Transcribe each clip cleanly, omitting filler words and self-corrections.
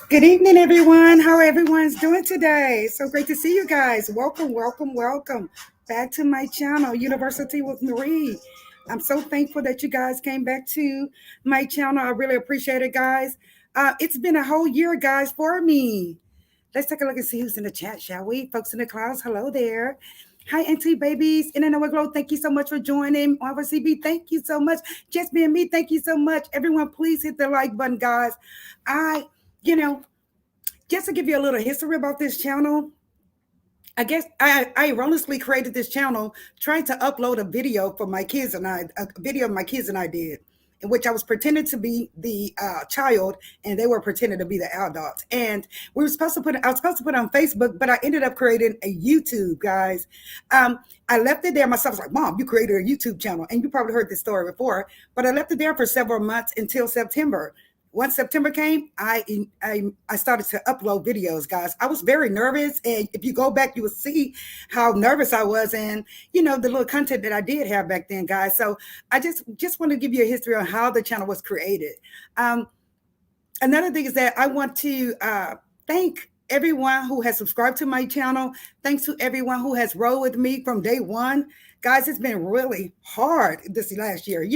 Good evening, everyone. How everyone's doing today? So great to see you guys. Welcome, welcome, welcome back to my channel, University with Marie. I'm so thankful that you guys came back to my channel. I really appreciate it, guys. It's been a whole year, guys, for me. Let's take a look and see who's in the chat, shall we? Folks in the clouds, hello there. Hi, Auntie Babies. In and Glow, thank you so much for joining. CB, thank you so much. Just being me, thank you so much. Everyone, please hit the like button, guys. You know, just to give you a little history about this channel, I guess I erroneously created this channel trying to upload a video for my kids and a video my kids and I did, in which I was pretending to be the child and they were pretending to be the adult. And I was supposed to put it on Facebook, but I ended up creating a YouTube, guys. I left it there myself. I was like, Mom, you created a YouTube channel. And you probably heard this story before, but I left it there for several months until September. Once September came, I started to upload videos, guys. I was very nervous, and if you go back, you will see how nervous I was, and the little content that I did have back then, guys. So I just want to give you a history on how the channel was created. Another thing is that I want to thank everyone who has subscribed to my channel. Thanks to everyone who has rolled with me from day one. Guys, it's been really hard this last year,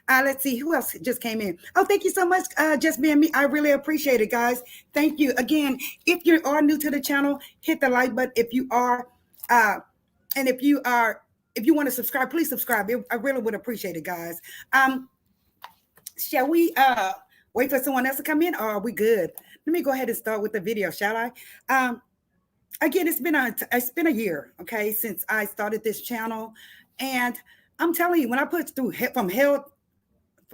Let's see, who else just came in? Oh, thank you so much, Just Being Me. I really appreciate it, guys. Thank you. Again, if you are new to the channel, hit the like button. If you are, and if you want to subscribe, please subscribe. I really would appreciate it, guys. Shall we wait for someone else to come in, or are we good? Let me go ahead and start with the video, shall I? Again, it's been a year, okay, since I started this channel, and I'm telling you, when I put through from hell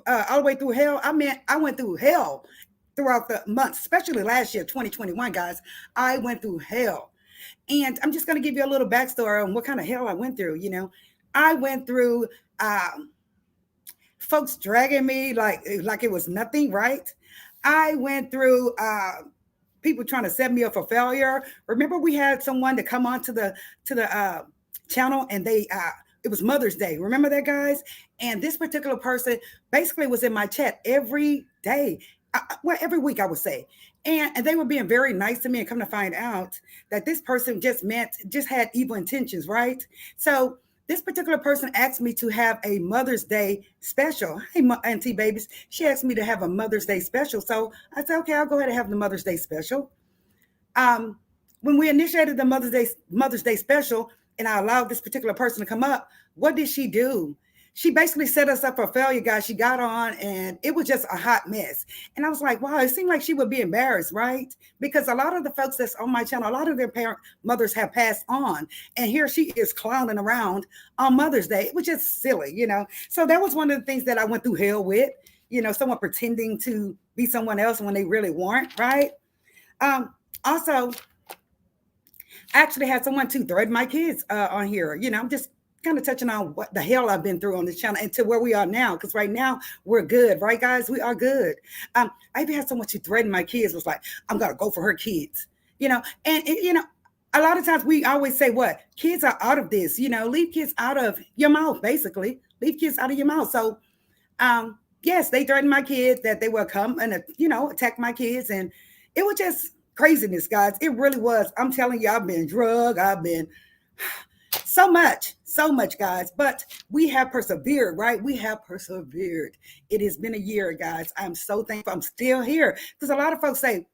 all the way through hell, I went through hell throughout the months, especially last year, 2021, guys. I went through hell, and I'm just going to give you a little backstory on what kind of hell I went through. I went through folks dragging me like it was nothing, right? I went through people trying to set me up for failure. Remember, we had someone to come on to the channel, and it was Mother's Day. Remember that, guys? And this particular person basically was in my chat every day, every week, I would say. And they were being very nice to me, and come to find out that this person just had evil intentions, right? So this particular person asked me to have a Mother's Day special. Hey, Auntie Babies. She asked me to have a Mother's Day special. So I said, okay, I'll go ahead and have the Mother's Day special. When we initiated the Mother's Day special, and I allowed this particular person to come up, what did she do? She basically set us up for failure, guys. She got on, and it was just a hot mess. And I was like, wow, it seemed like she would be embarrassed, right? Because a lot of the folks that's on my channel, a lot of their mothers have passed on. And here she is clowning around on Mother's Day. It was just silly, So that was one of the things that I went through hell with, someone pretending to be someone else when they really weren't, right? Also, I actually had someone to threaten my kids on here. I'm just kind of touching on what the hell I've been through on this channel and to where we are now. Because right now we're good, right, guys? We are good. I even had someone to threaten my kids. Was like, I'm gonna go for her kids, and a lot of times we always say what kids are out of this, leave kids out of your mouth, basically leave kids out of your mouth. So yes, they threatened my kids that they will come and attack my kids, and it was just craziness, guys. It really was. I'm telling you, I've been drugged, I've been so much, guys, but we have persevered, right? We have persevered. It has been a year, guys. I'm so thankful I'm still here, because a lot of folks say,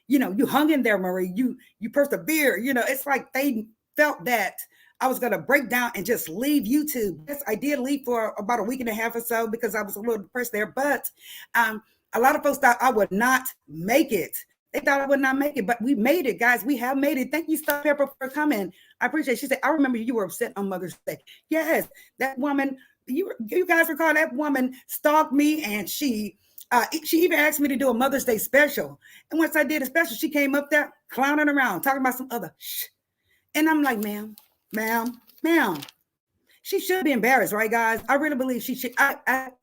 you hung in there, Marie. You persevere. It's like they felt that I was going to break down and just leave YouTube. Yes, I did leave for about a week and a half or so because I was a little depressed there. But a lot of folks thought I would not make it. They thought I would not make it, but we made it, guys. We have made it. Thank you, Star Pepper, for coming. I appreciate it. She said, I remember you were upset on Mother's Day. Yes, that woman, you guys recall that woman stalked me, and she even asked me to do a Mother's Day special. And once I did a special, she came up there clowning around, talking about some other shh. And I'm like, ma'am, she should be embarrassed, right, guys? I really believe she should.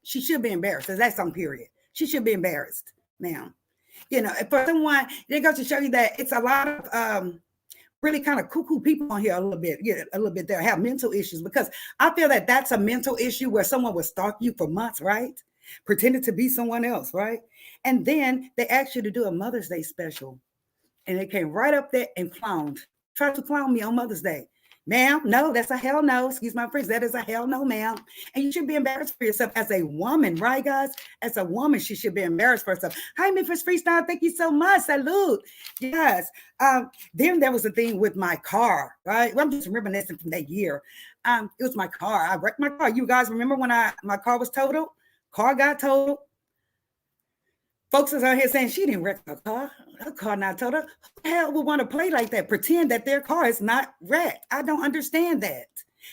She should be embarrassed. That's some period. She should be embarrassed, ma'am. For someone, it goes to show you that it's a lot of really kind of cuckoo people on here a little bit. Yeah, a little bit there have mental issues, because I feel that that's a mental issue where someone will stalk you for months, right? Pretending to be someone else, right? And then they asked you to do a Mother's Day special, and they came right up there and tried to clown me on Mother's Day. Ma'am, no, that's a hell no. Excuse my French. That is a hell no, ma'am. And you should be embarrassed for yourself as a woman, right, guys? As a woman, she should be embarrassed for herself. Hi, Memphis Freestyle. Thank you so much. Salute. Yes. Then there was a thing with my car, right? Well, I'm just reminiscing from that year. It was my car. I wrecked my car. You guys remember when my car was totaled? Car got totaled. Folks is out here saying she didn't wreck her car. Her car not totaled. Who the hell would want to play like that? Pretend that their car is not wrecked. I don't understand that.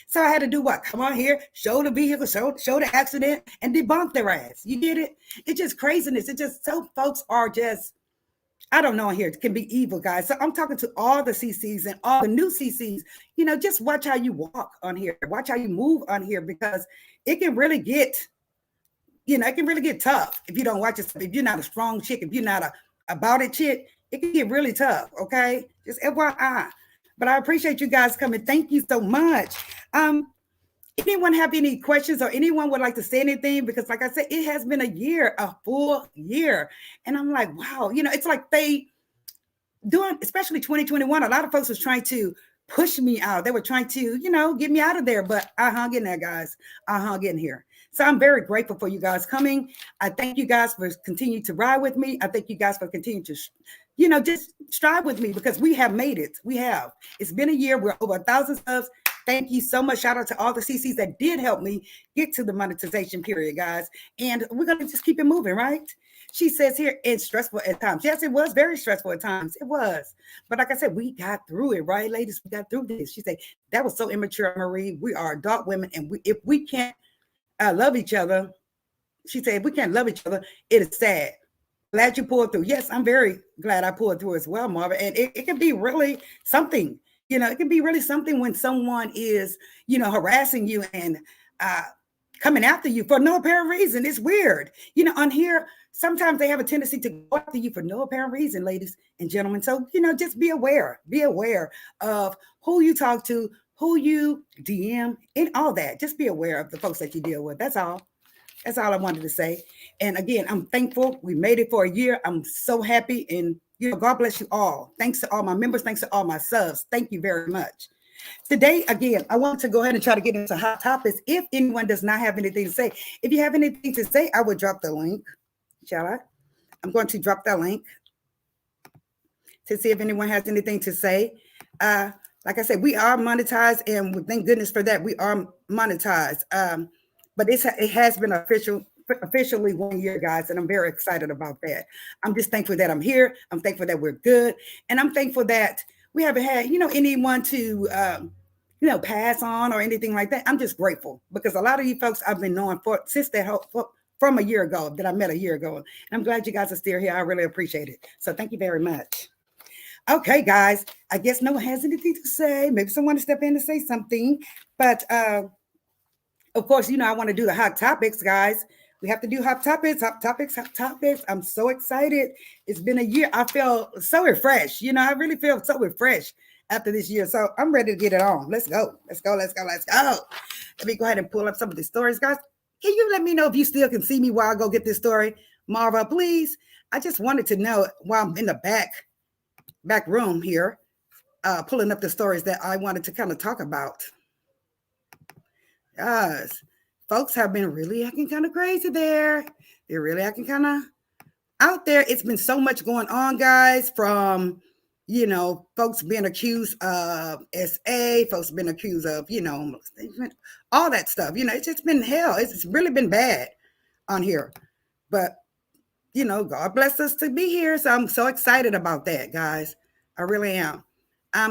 So I had to do what? Come on here, show the vehicle, show the accident, and debunk their ass. You get it? It's just craziness. It's just so folks are just, I don't know, here. It can be evil, guys. So I'm talking to all the CCs and all the new CCs. Just watch how you walk on here. Watch how you move on here, because it can really get, it can really get tough if you don't watch it. If you're not a strong chick, if you're not a about it chick, it can get really tough, okay? Just FYI. But I appreciate you guys coming. Thank you so much. Anyone have any questions, or anyone would like to say anything? Because like I said, it has been a full year. And I'm like, wow, it's like they doing, especially 2021, a lot of folks was trying to push me out. They were trying to, get me out of there. But I hung in there, guys. I hung in here. So I'm very grateful for you guys coming. I thank you guys for continuing to ride with me. I thank you guys for continuing to, just strive with me, because we have made it. We have. It's been a year. We're over 1,000 subs. Thank you so much. Shout out to all the CCs that did help me get to the monetization period, guys. And we're going to just keep it moving, right? She says here, it's stressful at times. Yes, it was very stressful at times. It was. But like I said, we got through it, right, ladies? We got through this. She said, that was so immature, Marie. We are adult women, and if we can't love each other, she said, if we can't love each other, it is sad. Glad you pulled through. Yes, I'm very glad I pulled through as well, Marvin. And it can be really something. It can be really something when someone is, harassing you and coming after you for no apparent reason. It's weird. On here, sometimes they have a tendency to go after you for no apparent reason, ladies and gentlemen. So, just be aware. Be aware of who you talk to, who you DM, and all that. Just be aware of the folks that you deal with. That's all. That's all I wanted to say. And again, I'm thankful. We made it for a year. I'm so happy. And, God bless you all. Thanks to all my members. Thanks to all my subs. Thank you very much. Today, again, I want to go ahead and try to get into hot topics. If anyone does not have anything to say, if you have anything to say, I will drop the link. Shall I? I'm going to drop that link to see if anyone has anything to say. Like I said, we are monetized, and thank goodness for that. We are monetized. But it has been officially 1 year, guys, and I'm very excited about that. I'm just thankful that I'm here. I'm thankful that we're good, and I'm thankful that we haven't had, anyone to, pass on or anything like that. I'm just grateful, because a lot of you folks I've been knowing since from a year ago, that I met a year ago, and I'm glad you guys are still here. I really appreciate it. So thank you very much. Okay, guys, I guess no one has anything to say. Maybe someone to step in and say something, but of course, I want to do the hot topics, guys. We have to do hot topics. I'm so excited. It's been a year. I feel so refreshed. I really feel so refreshed. after this year. So I'm ready to get it on. Let's go. Let's go. Let's go. Let's go. Let me go ahead and pull up some of the stories, guys. Can you let me know if you still can see me while I go get this story, Marva? Please. I just wanted to know while I'm in the back room here, pulling up the stories that I wanted to kind of talk about. Yes, folks have been really acting kind of crazy there. They're really acting kind of out there. It's been so much going on, guys, from, folks being accused of SA, folks been accused of, all that stuff. It's just been hell. It's really been bad on here. But, God bless us to be here. So I'm so excited about that, guys. I really am.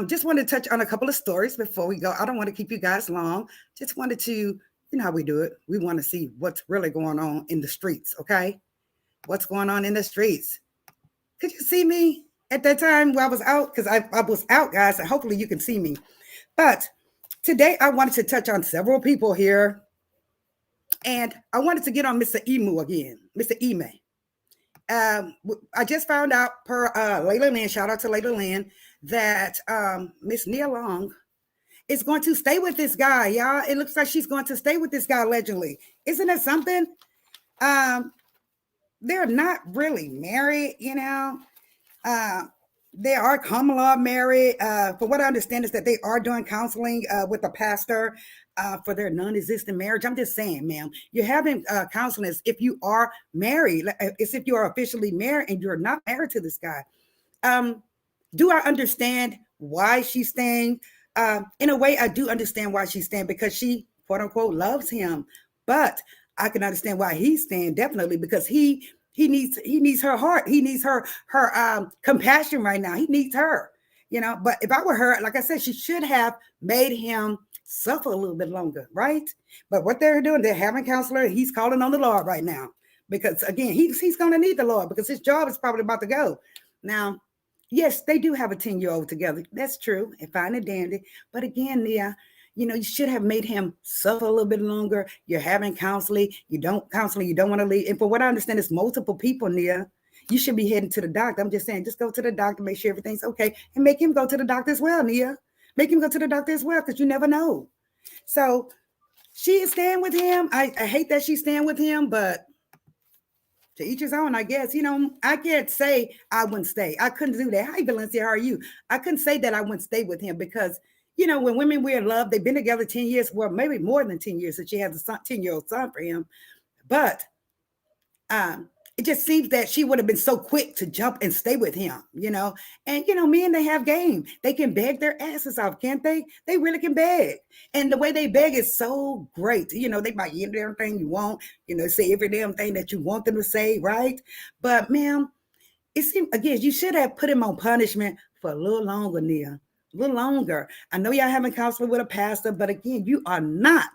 Just wanted to touch on a couple of stories before we go. I don't want to keep you guys long. Just wanted to, how we do it. We want to see what's really going on in the streets, okay? What's going on in the streets? Could you see me at that time while I was out? Because I was out, guys, and hopefully you can see me. But today I wanted to touch on several people here. And I wanted to get on Mr. Emu again, Mr. Ime. I just found out per Layla Lynn, shout out to Layla Lynn, that Miss Nia Long is going to stay with this guy, y'all. It looks like she's going to stay with this guy allegedly. Isn't that something? They're not really married, They are common law married. From what I understand is that they are doing counseling with a pastor for their non-existent marriage. I'm just saying, ma'am, you're having counseling as if you are married, as if you are officially married and you're not married to this guy. Do I understand why she's staying? In a way, I do understand why she's staying because she, quote unquote, loves him. But I can understand why he's staying, definitely, because he needs her heart. He needs her compassion right now. He needs her, But if I were her, like I said, she should have made him suffer a little bit longer, right? But what they're doing, they're having counselor. He's calling on the Lord right now because, again, he's going to need the Lord because his job is probably about to go. Now, yes, they do have a 10-year-old together. That's true, and fine and dandy. But again, Nia, you should have made him suffer a little bit longer. You're having counseling. You don't want to leave. And for what I understand, it's multiple people, Nia. You should be heading to the doctor. I'm just saying, just go to the doctor, make sure everything's okay, and make him go to the doctor as well, Nia. Make him go to the doctor as well, because you never know. So she is staying with him. I hate that she's staying with him, but to each his own, I guess. I can't say I wouldn't stay. I couldn't do that. Hi, Valencia, how are you? I couldn't say that I wouldn't stay with him because, when women we're in love, they've been together 10 years, well, maybe more than 10 years, so she has a 10-year-old son for him. But it just seems that she would have been so quick to jump and stay with him, And, men, they have game. They can beg their asses off, can't they? They really can beg. And the way they beg is so great. They might give everything you want, say every damn thing that you want them to say, right? But, ma'am, it seems, again, you should have put him on punishment for a little longer, Nia. A little longer. I know y'all having counseling with a pastor, but again, you are not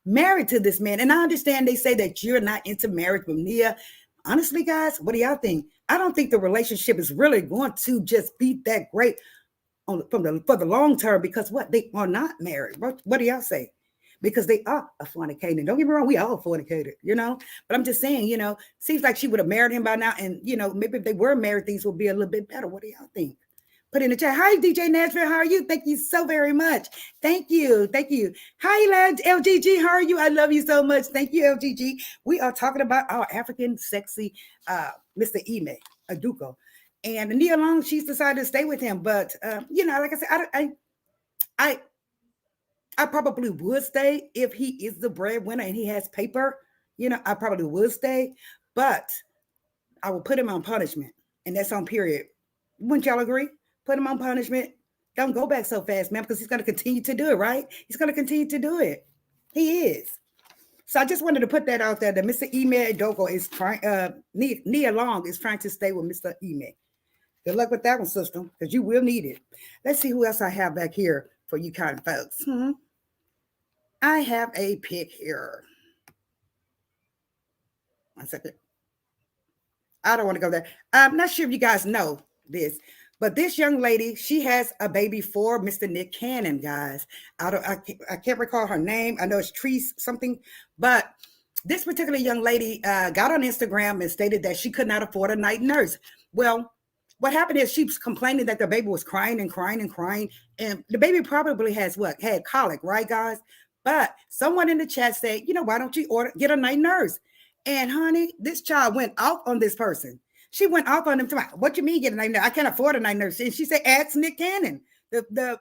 married to this man. And I understand they say that you're not into marriage with Nia. Honestly, guys, what do y'all think? I don't think the relationship is really going to just be that great for the long term because what? They are not married. What do y'all say? Because they are a fornicator. Don't get me wrong, we all fornicated, But I'm just saying, seems like she would have married him by now. And, maybe if they were married, things would be a little bit better. What do y'all think? Put in the chat. Hi, DJ Nashville. How are you? Thank you so very much. Thank you. Thank you. Hi, LGG. How are you? I love you so much. Thank you, LGG. We are talking about our African sexy Mr. Ime Aduko. And Nia Long, she's decided to stay with him. But, like I said, I probably would stay if he is the breadwinner and he has paper. I probably would stay. But I will put him on punishment. And that's on period. Wouldn't y'all agree? Put him on punishment. Don't go back so fast, man, because he's going to continue to do it, right? He's going to continue to do it. He is. So I just wanted to put that out there that Mr. Ime Adogo is trying, Nia Long is trying to stay with Mr. Ime. Good luck with that one, sister, because you will need it. Let's see who else I have back here for you kind of folks. I have a pic here. 1 second. I don't want to go there. I'm not sure if you guys know this, but this young lady, she has a baby for Mr. Nick Cannon, guys. I can't recall her name. I know it's Treese something, but this particular young lady got on Instagram and stated that she could not afford a night nurse. Well, what happened is she was complaining that the baby was crying and crying and crying, and the baby probably has what had colic, right, guys? But someone in the chat said, why don't you order get a night nurse? And honey, this child went off on this person. She went off on him. What you mean get a night nurse? I can't afford a night nurse. And she said, ask Nick Cannon. The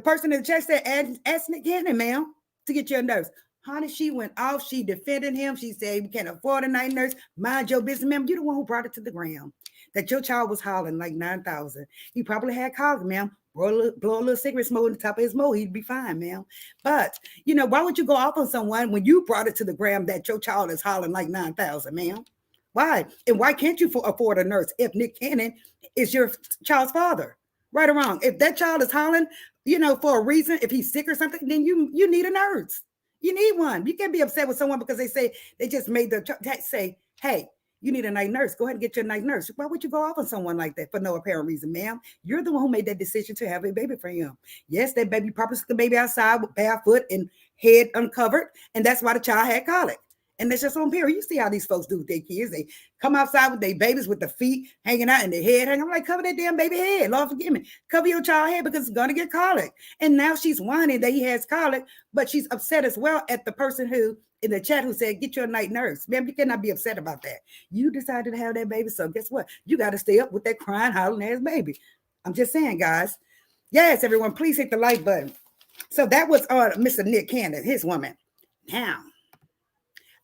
person in the chat said, ask Nick Cannon, ma'am, to get you a nurse. Honey, she went off. She defended him. She said, we can't afford a night nurse. Mind your business, ma'am. You're the one who brought it to the ground. That your child was hollering like 9,000. He probably had colic, ma'am. Blow a little cigarette smoke on the top of his mouth. He'd be fine, ma'am. But, why would you go off on someone when you brought it to the ground that your child is hollering like 9,000, ma'am? Why? And why can't you afford a nurse if Nick Cannon is your child's father? Right or wrong? If that child is hollering, for a reason, if he's sick or something, then you need a nurse. You need one. You can't be upset with someone because they say they just made the say, hey, you need a night nurse. Go ahead and get your night nurse. Why would you go off on someone like that for no apparent reason, ma'am? You're the one who made that decision to have a baby for him. Yes, that baby probably took the baby outside with barefoot and head uncovered, and that's why the child had colic. And that's just on period. You see how these folks do with their kids. They come outside with their babies with the feet hanging out and their head hanging. I'm like, cover that damn baby head. Lord forgive me. Cover your child head because it's going to get colic. And now she's whining that he has colic, but she's upset as well at the person who in the chat who said, get your night nurse. Ma'am, you cannot be upset about that. You decided to have that baby. So guess what? You got to stay up with that crying, hollering ass baby. I'm just saying, guys. Yes, everyone, please hit the like button. So that was Mr. Nick Cannon, his woman. Now,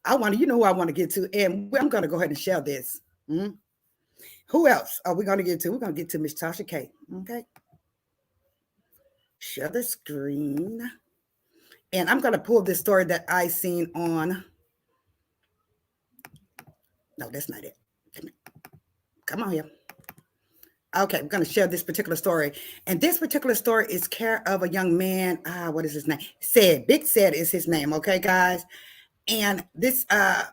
who I want to get to, and I'm going to go ahead and share this. Who else are we going to get to? We're going to get to Miss Tasha K. Okay. Share the screen. And I'm going to pull this story that I seen on. No, that's not it. Come on here. Okay, I'm going to share this particular story. And this particular story is care of a young man. What is his name? Big Said is his name. Okay, guys. And this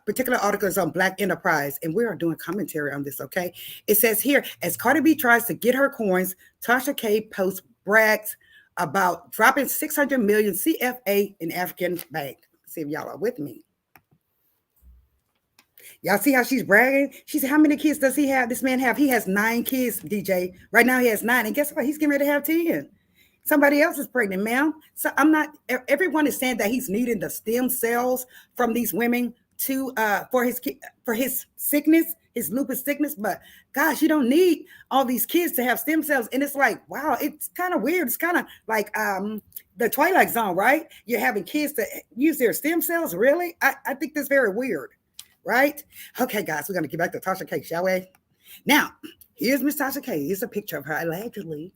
particular article is on Black Enterprise, and we are doing commentary on this, okay? It says here, as Cardi B tries to get her coins, Tasha K posts brags about dropping 600 million CFA in African bank. See if y'all are with me. Y'all see how she's bragging? She said, how many kids does he have? This man have? He has 9 kids, DJ. Right now he has 9. And guess what? He's getting ready to have 10. Somebody else is pregnant, ma'am. So everyone is saying that he's needing the stem cells from these women to for his sickness, his lupus sickness. But gosh, you don't need all these kids to have stem cells. And it's like, wow, it's kind of weird. It's kind of like the Twilight Zone, right? You're having kids to use their stem cells. Really? I think that's very weird, right? Okay, guys, we're going to get back to Tasha K, shall we? Now, here's Miss Tasha K. Here's a picture of her allegedly.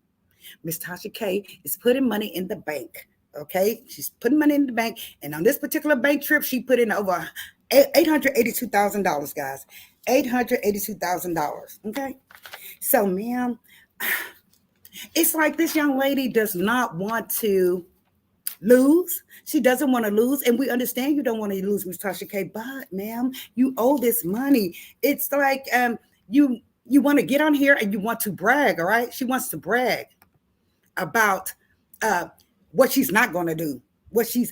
Miss Tasha K is putting money in the bank. Okay, she's putting money in the bank, and on this particular bank trip, she put in over $882,000, guys. $882,000. Okay, so ma'am, it's like this young lady does not want to lose. She doesn't want to lose, and we understand you don't want to lose, Miss Tasha K. But ma'am, you owe this money. It's like you want to get on here and you want to brag. All right, she wants to brag about what she's not going to do, what she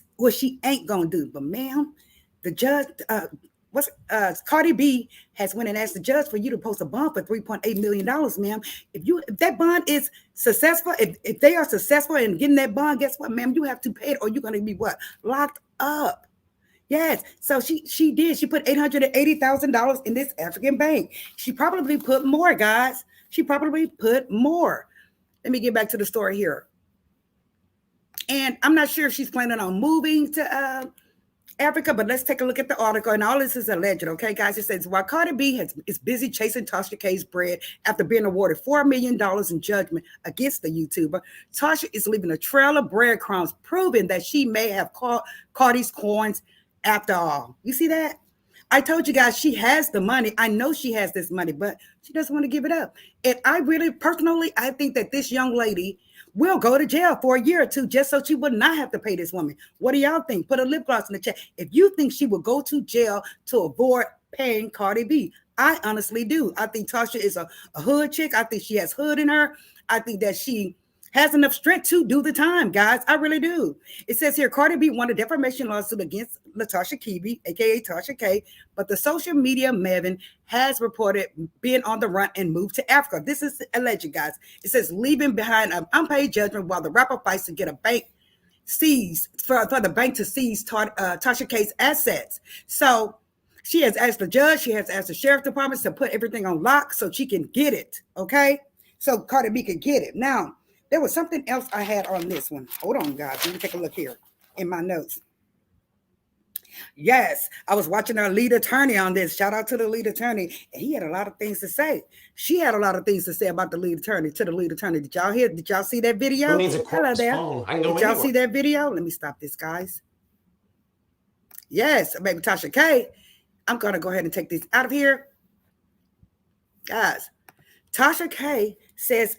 ain't going to do. But ma'am, the judge, Cardi B has went and asked the judge for you to post a bond for $3.8 million, ma'am. If that bond is successful, if they are successful in getting that bond, guess what, ma'am? You have to pay it, or you're going to be what? Locked up. Yes. So she did. She put $880,000 in this African bank. She probably put more, guys. She probably put more. Let me get back to the story here. And I'm not sure if she's planning on moving to Africa, but let's take a look at the article. And all this is alleged, okay, guys? It says, while Cardi B is busy chasing Tasha K's bread after being awarded $4 million in judgment against the YouTuber, Tasha is leaving a trail of breadcrumbs, proving that she may have caught Cardi's coins after all. You see that? I told you guys she has the money. I know she has this money, but she doesn't want to give it up. And I really, personally, I think that this young lady will go to jail for a year or two just so she would not have to pay this woman. What do y'all think? Put a lip gloss in the chat. If you think she will go to jail to avoid paying Cardi B, I honestly do. I think Tasha is a hood chick. I think she has hood in her. I think that she has enough strength to do the time, guys. I really do. It says here, Cardi B won a defamation lawsuit against Latasha Kebe, aka Tasha K, but the social media Mevin has reported being on the run and moved to Africa. This is alleged, guys. It says leaving behind an unpaid judgment while the rapper fights to get a bank seized for the bank to seize Tasha K's assets. So she has asked the judge, she has asked the sheriff department to put everything on lock so she can get it. Okay, so Cardi B can get it. Now there was something else I had on this one. Hold on, guys. Let me take a look here in my notes. Yes, I was watching our lead attorney on this. Shout out to the lead attorney. And he had a lot of things to say. She had a lot of things to say about the lead attorney, to the lead attorney. Did y'all hear? Did y'all see that video? Who needs a Hello there. phone? I know Did y'all anyone. see that video? Let me stop this, guys. Yes, baby Tasha K. I'm going to go ahead and take this out of here. Guys, Tasha K says,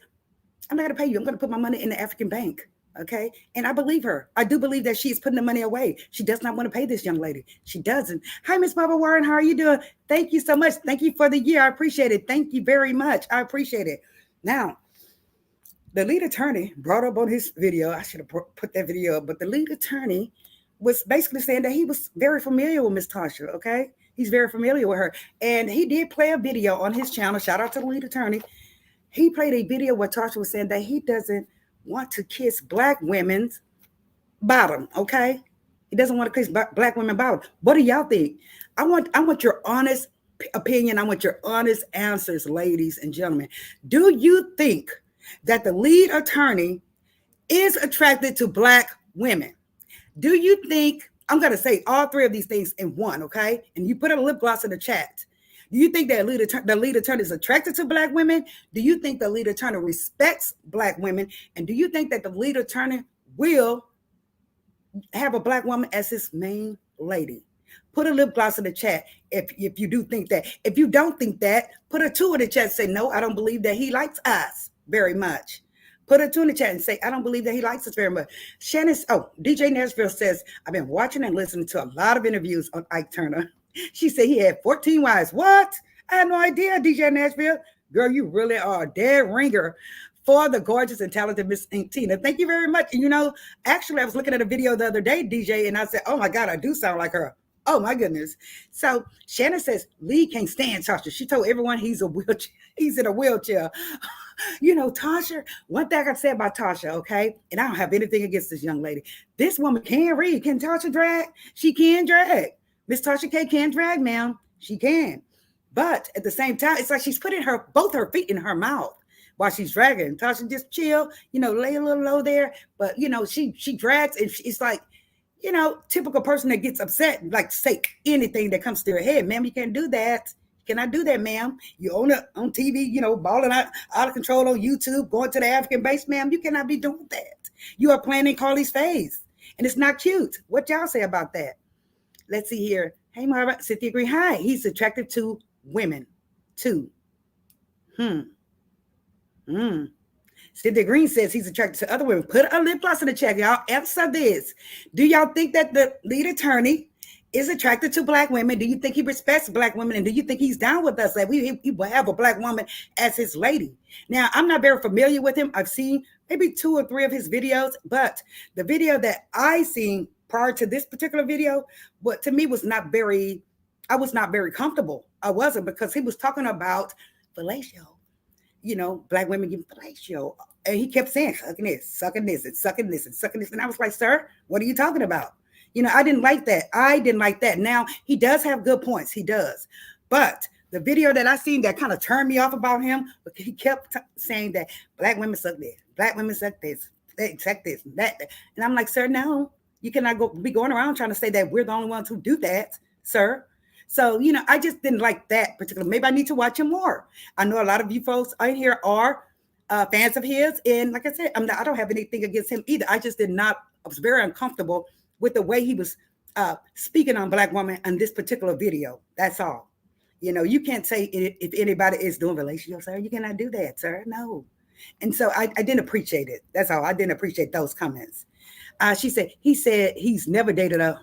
I'm not going to pay you. I'm going to put my money in the African bank. Okay. And I believe her. I do believe that she's putting the money away. She does not want to pay this young lady. She doesn't. Hi, Miss Barbara Warren. How are you doing? Thank you so much. Thank you for the year. I appreciate it. Thank you very much. I appreciate it. Now, the lead attorney brought up on his video. I should have put that video up, but the lead attorney was basically saying that he was very familiar with Miss Tasha. Okay. He's very familiar with her. And he did play a video on his channel. Shout out to the lead attorney. He played a video where Tasha was saying that he doesn't want to kiss black women's bottom, okay? He doesn't want to kiss black women bottom. What do y'all think? I want your honest opinion. I want your honest answers, ladies and gentlemen. Do you think that the lead attorney is attracted to black women? Do you think, I'm going to say all three of these things in one, okay? And you put a lip gloss in the chat. Do you think that the lead attorney is attracted to black women? Do you think the lead attorney respects black women? And do you think that the lead attorney will have a black woman as his main lady? Put a lip gloss in the chat if you do think that. If you don't think that, put a 2 in the chat. Say, no, I don't believe that he likes us very much. Put a 2 in the chat and say, I don't believe that he likes us very much. DJ Nashville says, I've been watching and listening to a lot of interviews on Ike Turner. She said he had 14 wives. What? I had no idea, DJ Nashville. Girl, you really are a dead ringer for the gorgeous and talented Miss Tina. Thank you very much. And actually, I was looking at a video the other day, DJ, and I said, oh my God, I do sound like her. Oh my goodness. So Shannon says, Lee can't stand Tasha. She told everyone he's in a wheelchair. Tasha, one thing I can say about Tasha, okay, and I don't have anything against this young lady. This woman can read. Can Tasha drag? She can drag. Miss Tasha K can drag, ma'am. She can. But at the same time, it's like she's putting both her feet in her mouth while she's dragging. Tasha just chill, lay a little low there. But, she drags, and it's like, typical person that gets upset, like say anything that comes to her head. Ma'am, you can't do that. You cannot do that, ma'am. You on TV, balling out of control on YouTube, going to the African base, ma'am. You cannot be doing that. You are playing in Carly's face, and it's not cute. What y'all say about that? Let's see here. Hey, Marva, Cynthia Green. Hi. He's attracted to women, too. Cynthia Green says he's attracted to other women. Put a lip gloss in the chat, y'all. Answer this. Do y'all think that the lead attorney is attracted to black women? Do you think he respects black women? And do you think he's down with us that he will have a black woman as his lady? Now, I'm not very familiar with him. I've seen maybe 2 or 3 of his videos, but the video that I seen prior to this particular video, what to me was I was not very comfortable. I wasn't, because he was talking about fellatio. Black women give fellatio. And he kept saying, sucking this, sucking this, and sucking this, and sucking this. And I was like, sir, what are you talking about? I didn't like that. Now, he does have good points. He does. But the video that I seen that kind of turned me off about him, he kept saying that black women suck this, black women suck this, they suck this, that. And I'm like, sir, no, you cannot be going around trying to say that we're the only ones who do that, sir. So, I just didn't like that particular. Maybe I need to watch him more. I know a lot of you folks out here are fans of his. And like I said, I don't have anything against him either. I was very uncomfortable with the way he was speaking on black women on this particular video. That's all. You can't say if anybody is doing relationships, sir, you cannot do that, sir. No. And so I didn't appreciate it. That's all. I didn't appreciate those comments. He said he's never dated a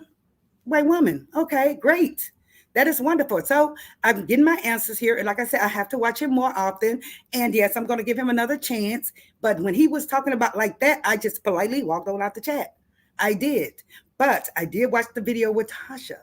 white woman. Okay, great. That is wonderful. So I'm getting my answers here. And like I said, I have to watch him more often. And yes, I'm going to give him another chance. But when he was talking about like that, I just politely walked on out the chat. I did. But I did watch the video with Tasha.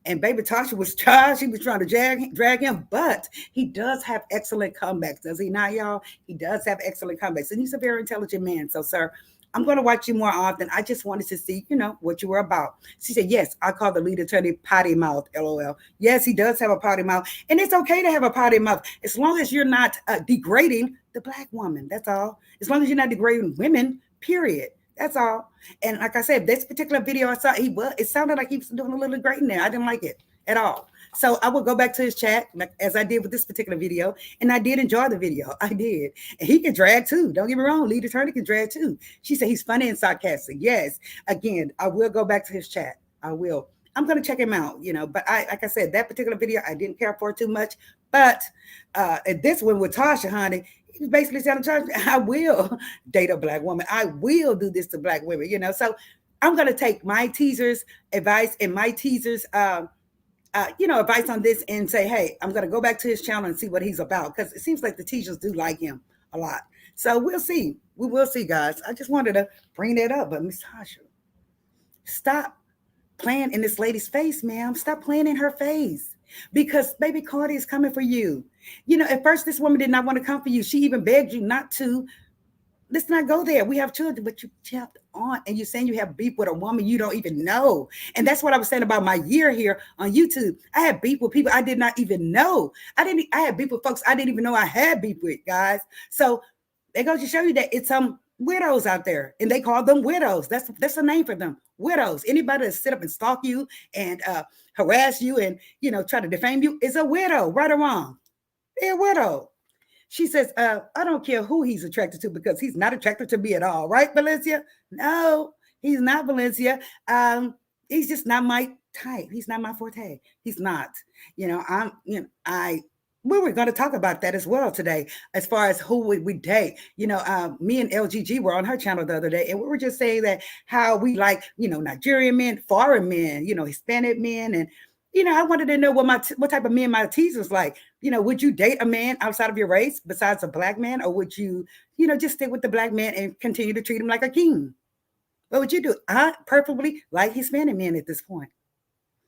And baby Tasha was trying, she was trying to drag him, but he does have excellent comebacks, does he not, y'all? He does have excellent comebacks. And he's a very intelligent man. So, sir, I'm going to watch you more often. I just wanted to see, what you were about. She said, yes, I call the lead attorney potty mouth, LOL. Yes, he does have a potty mouth. And it's okay to have a potty mouth as long as you're not degrading the black woman. That's all. As long as you're not degrading women, period. That's all. And like I said, this particular video I saw, it sounded like he was doing a little degrading there. I didn't like it at all. So I will go back to his chat like, as I did with this particular video. And I did enjoy the video. I did. And he can drag too. Don't get me wrong. Lead attorney can drag too. She said he's funny and sarcastic. Yes. Again, I will go back to his chat. I will. I'm going to check him out, but like I said, that particular video, I didn't care for too much. But this one with Tasha, honey, he was basically telling Tasha, I will date a black woman. I will do this to black women, So I'm going to take my teasers advice and my teasers, advice on this and say, hey, I'm going to go back to his channel and see what he's about. Because it seems like the teachers do like him a lot. So we'll see. We will see, guys. I just wanted to bring that up. But Miss Tasha, stop playing in this lady's face, ma'am. Stop playing in her face. Because baby Cardi is coming for you. At first this woman did not want to come for you. She even begged you not to. Let's not go there. We have children, but you kept on and you're saying you have beef with a woman you don't even know. And that's what I was saying about my year here on YouTube. I had beef with people I did not even know. I had beef with folks I didn't even know I had beef with, guys. So they go to show you that it's some widows out there, and they call them widows. That's a name for them, widows. Anybody that sit up and stalk you and harass you and try to defame you is a widow, right or wrong. They're a widow. She says, I don't care who he's attracted to because he's not attracted to me at all. Right, Valencia? No, he's not, Valencia. He's just not my type. He's not my forte. He's not. We were going to talk about that as well today, as far as who we date. Me and LGG were on her channel the other day, and we were just saying that how we like, Nigerian men, foreign men, Hispanic men, and I wanted to know what type of men my teasers like. Would you date a man outside of your race besides a black man, or would you, just stick with the black man and continue to treat him like a king? What would you do? I perfectly like Hispanic men at this point.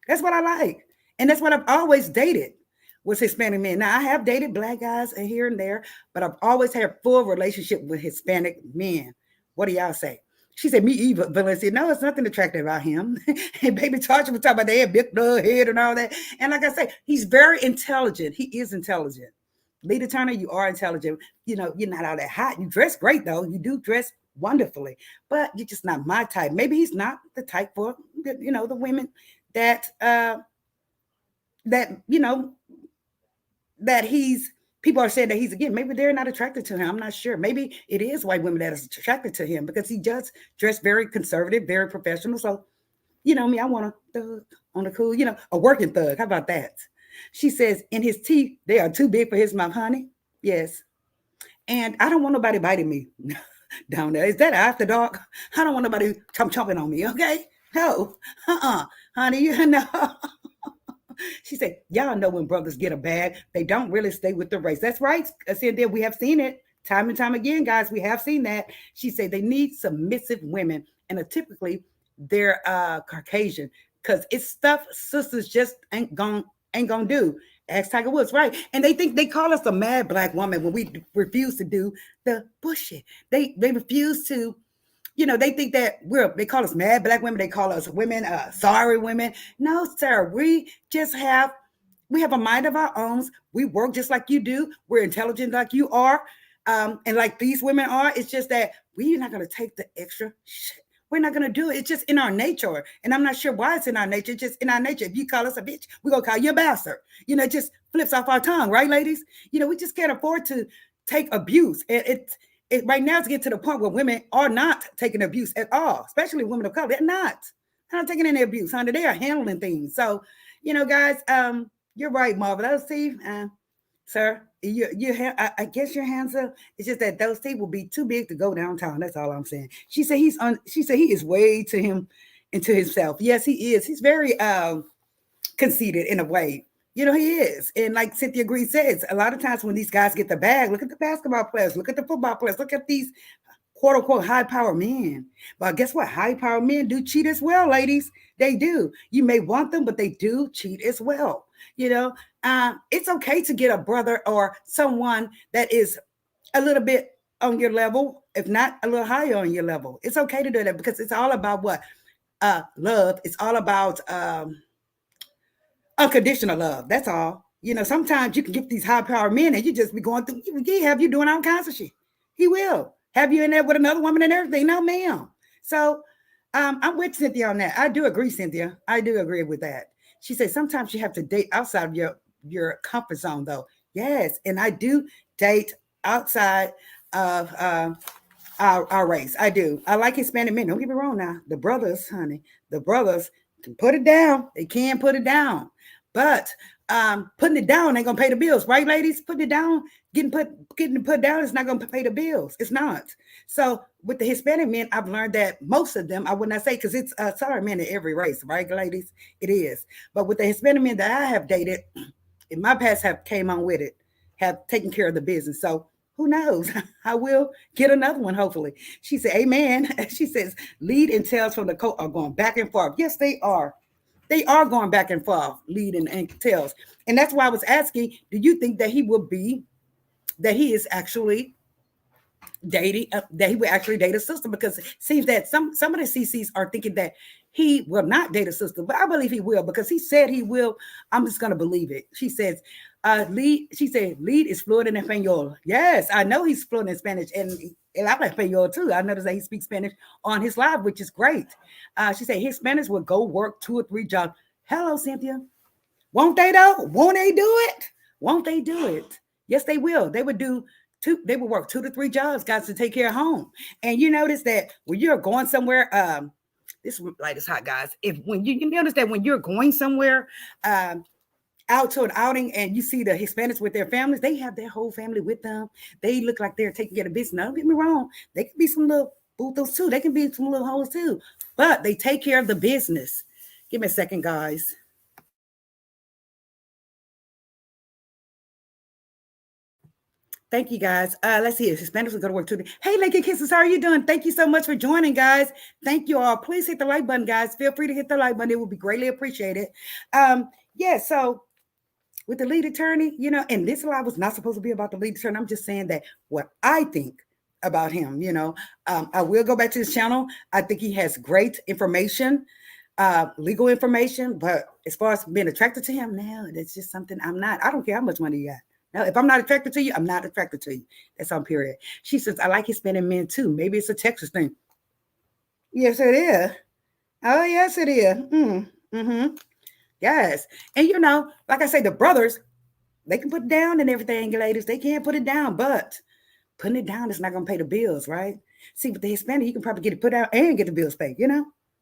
That's what I like, and that's what I've always dated was Hispanic men. Now I have dated black guys here and there, but I've always had full relationship with Hispanic men. What do y'all say? She said, me either, Valencia. No, it's nothing attractive about him. And baby Tasha was talking about they had big blood head and all that. And like I say, he's very intelligent. He is intelligent. Leader Turner, you are intelligent. You're not all that hot. You dress great, though. You do dress wonderfully. But you're just not my type. Maybe he's not the type for, the women that people are saying that he's, again, maybe they're not attracted to him. I'm not sure. Maybe it is white women that is attracted to him because he does dress very conservative, very professional. So, me, I want a thug on the cool, a working thug. How about that? She says, in his teeth, they are too big for his mouth, honey. Yes. And I don't want nobody biting me down there. Is that after dark? I don't want nobody chomping on me, okay? No. Honey, She said, y'all know when brothers get a bag, they don't really stay with the race. That's right. Cindy, we have seen it time and time again, guys. We have seen that. She said they need submissive women, and typically they're Caucasian, because it's stuff sisters just ain't gonna do. Ask Tiger Woods, right? And they call us a mad black woman when we refuse to do the bullshit. They refuse to. They think that they call us mad black women. They call us women, sorry women. No, sir. We have a mind of our own. We work just like you do. We're intelligent like you are. And like these women are. It's just that we're not going to take the extra shit. We're not going to do it. It's just in our nature. And I'm not sure why it's in our nature. It's just in our nature. If you call us a bitch, we're going to call you a bastard. It just flips off our tongue. Right, ladies? We just can't afford to take abuse. Right now, it's getting to the point where women are not taking abuse at all, especially women of color. They're not taking any abuse, honey. They are handling things. So, guys, you're right, Marvel. Those teeth, sir, I guess your hands up. It's just that those teeth will be too big to go downtown. That's all I'm saying. She said he is way into himself. Yes, he is. He's very conceited in a way. He is. And like Cynthia Green says, a lot of times when these guys get the bag, look at the basketball players, look at the football players, look at these quote unquote high power men. But guess what? High power men do cheat as well, ladies. They do. You may want them, but they do cheat as well. You know, it's okay to get a brother or someone that is a little bit on your level, if not a little higher on your level. It's okay to do that because it's all about what? Love. It's all about unconditional love. That's all. Sometimes you can get these high powered men and you just be going through, he have you doing all kinds of shit. He will have you in there with another woman and everything. No, ma'am. So I'm with Cynthia on that. I do agree, Cynthia. I do agree with that. She said sometimes you have to date outside of your comfort zone, though. Yes, and I do date outside of our race. I do. I like Hispanic men. Don't get me wrong now. The brothers, honey, the brothers can put it down. They can put it down. But putting it down ain't gonna pay the bills, right, ladies? Putting it down, getting it put down is not gonna pay the bills. It's not. So with the Hispanic men, I've learned that most of them, I would not say because it's sorry men in every race, right, ladies? It is. But with the Hispanic men that I have dated, in my past have came on with it, have taken care of the business. So who knows? I will get another one, hopefully. She said, Amen. She says, lead and tails from the coat are going back and forth. Yes, they are. They are going back and forth, lead and tails. And that's why I was asking, do you think that that he is actually dating, that he would actually date a sister? Because it seems that some of the CCs are thinking that he will not date a sister, but I believe he will because he said he will. I'm just going to believe it. She says, she said, lead is fluent in Espanol. Yes, I know he's fluent in Spanish and I like Espanol too. I noticed that he speaks Spanish on his live, which is great. She said his Spanish will go work 2 or 3 jobs. Hello, Cynthia. Won't they though? Won't they do it? Won't they do it? Yes, they will. They would do they would work 2 to 3 jobs, guys, to take care of home. And you notice that when you're going somewhere, this light is hot, guys. If when you notice that when you're going somewhere, out to an outing and you see the Hispanics with their families, they have their whole family with them. They look like they're taking care of business. Now, don't get me wrong, they can be some little boothos too. They can be some little hoes too, but they take care of the business. Give me a second, guys. Thank you, guys. Let's see if Hispanics will go to work today. Hey, Lakey Kisses, how are you doing? Thank you so much for joining, guys. Thank you all. Please hit the like button, guys. Feel free to hit the like button. It will be greatly appreciated. Yeah, so with the lead attorney, and this live was not supposed to be about the lead attorney. I'm just saying that what I think about him, I will go back to his channel. I think he has great information, legal information, but as far as being attracted to him, no, that's just something I'm not. I don't care how much money you got. Now, if I'm not attracted to you, I'm not attracted to you. That's on period. She says, I like Hispanic men too. Maybe it's a Texas thing. Yes, it is. Oh, yes, it is. Mm-hmm. Yes. And like I say, the brothers, they can put it down and everything, ladies. They can't put it down, but putting it down is not going to pay the bills, right? See, with the Hispanic, you can probably get it put out and get the bills paid.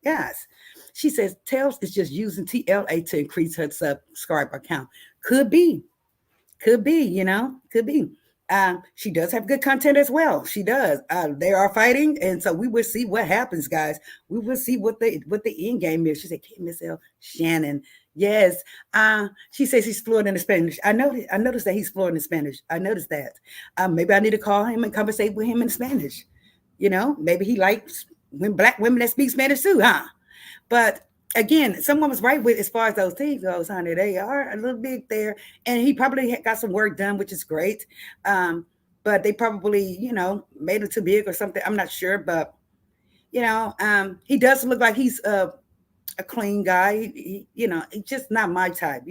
Yes. She says, Tails is just using TLA to increase her subscriber count. Could be. Could be, could be. She does have good content as well. She does. They are fighting, and so we will see what happens, guys. We will see what the end game is. She said, Miss L. Shannon. Yes. She says he's fluent in Spanish. I noticed that he's fluent in Spanish. I noticed that. Maybe I need to call him and conversate with him in Spanish. Maybe he likes black women that speak Spanish too, huh? But again, someone was right with as far as those things goes, honey. They are a little bit there, and he probably got some work done, which is great. But they probably, made him too big or something. I'm not sure, but he does look like he's a clean guy. It's just not my type.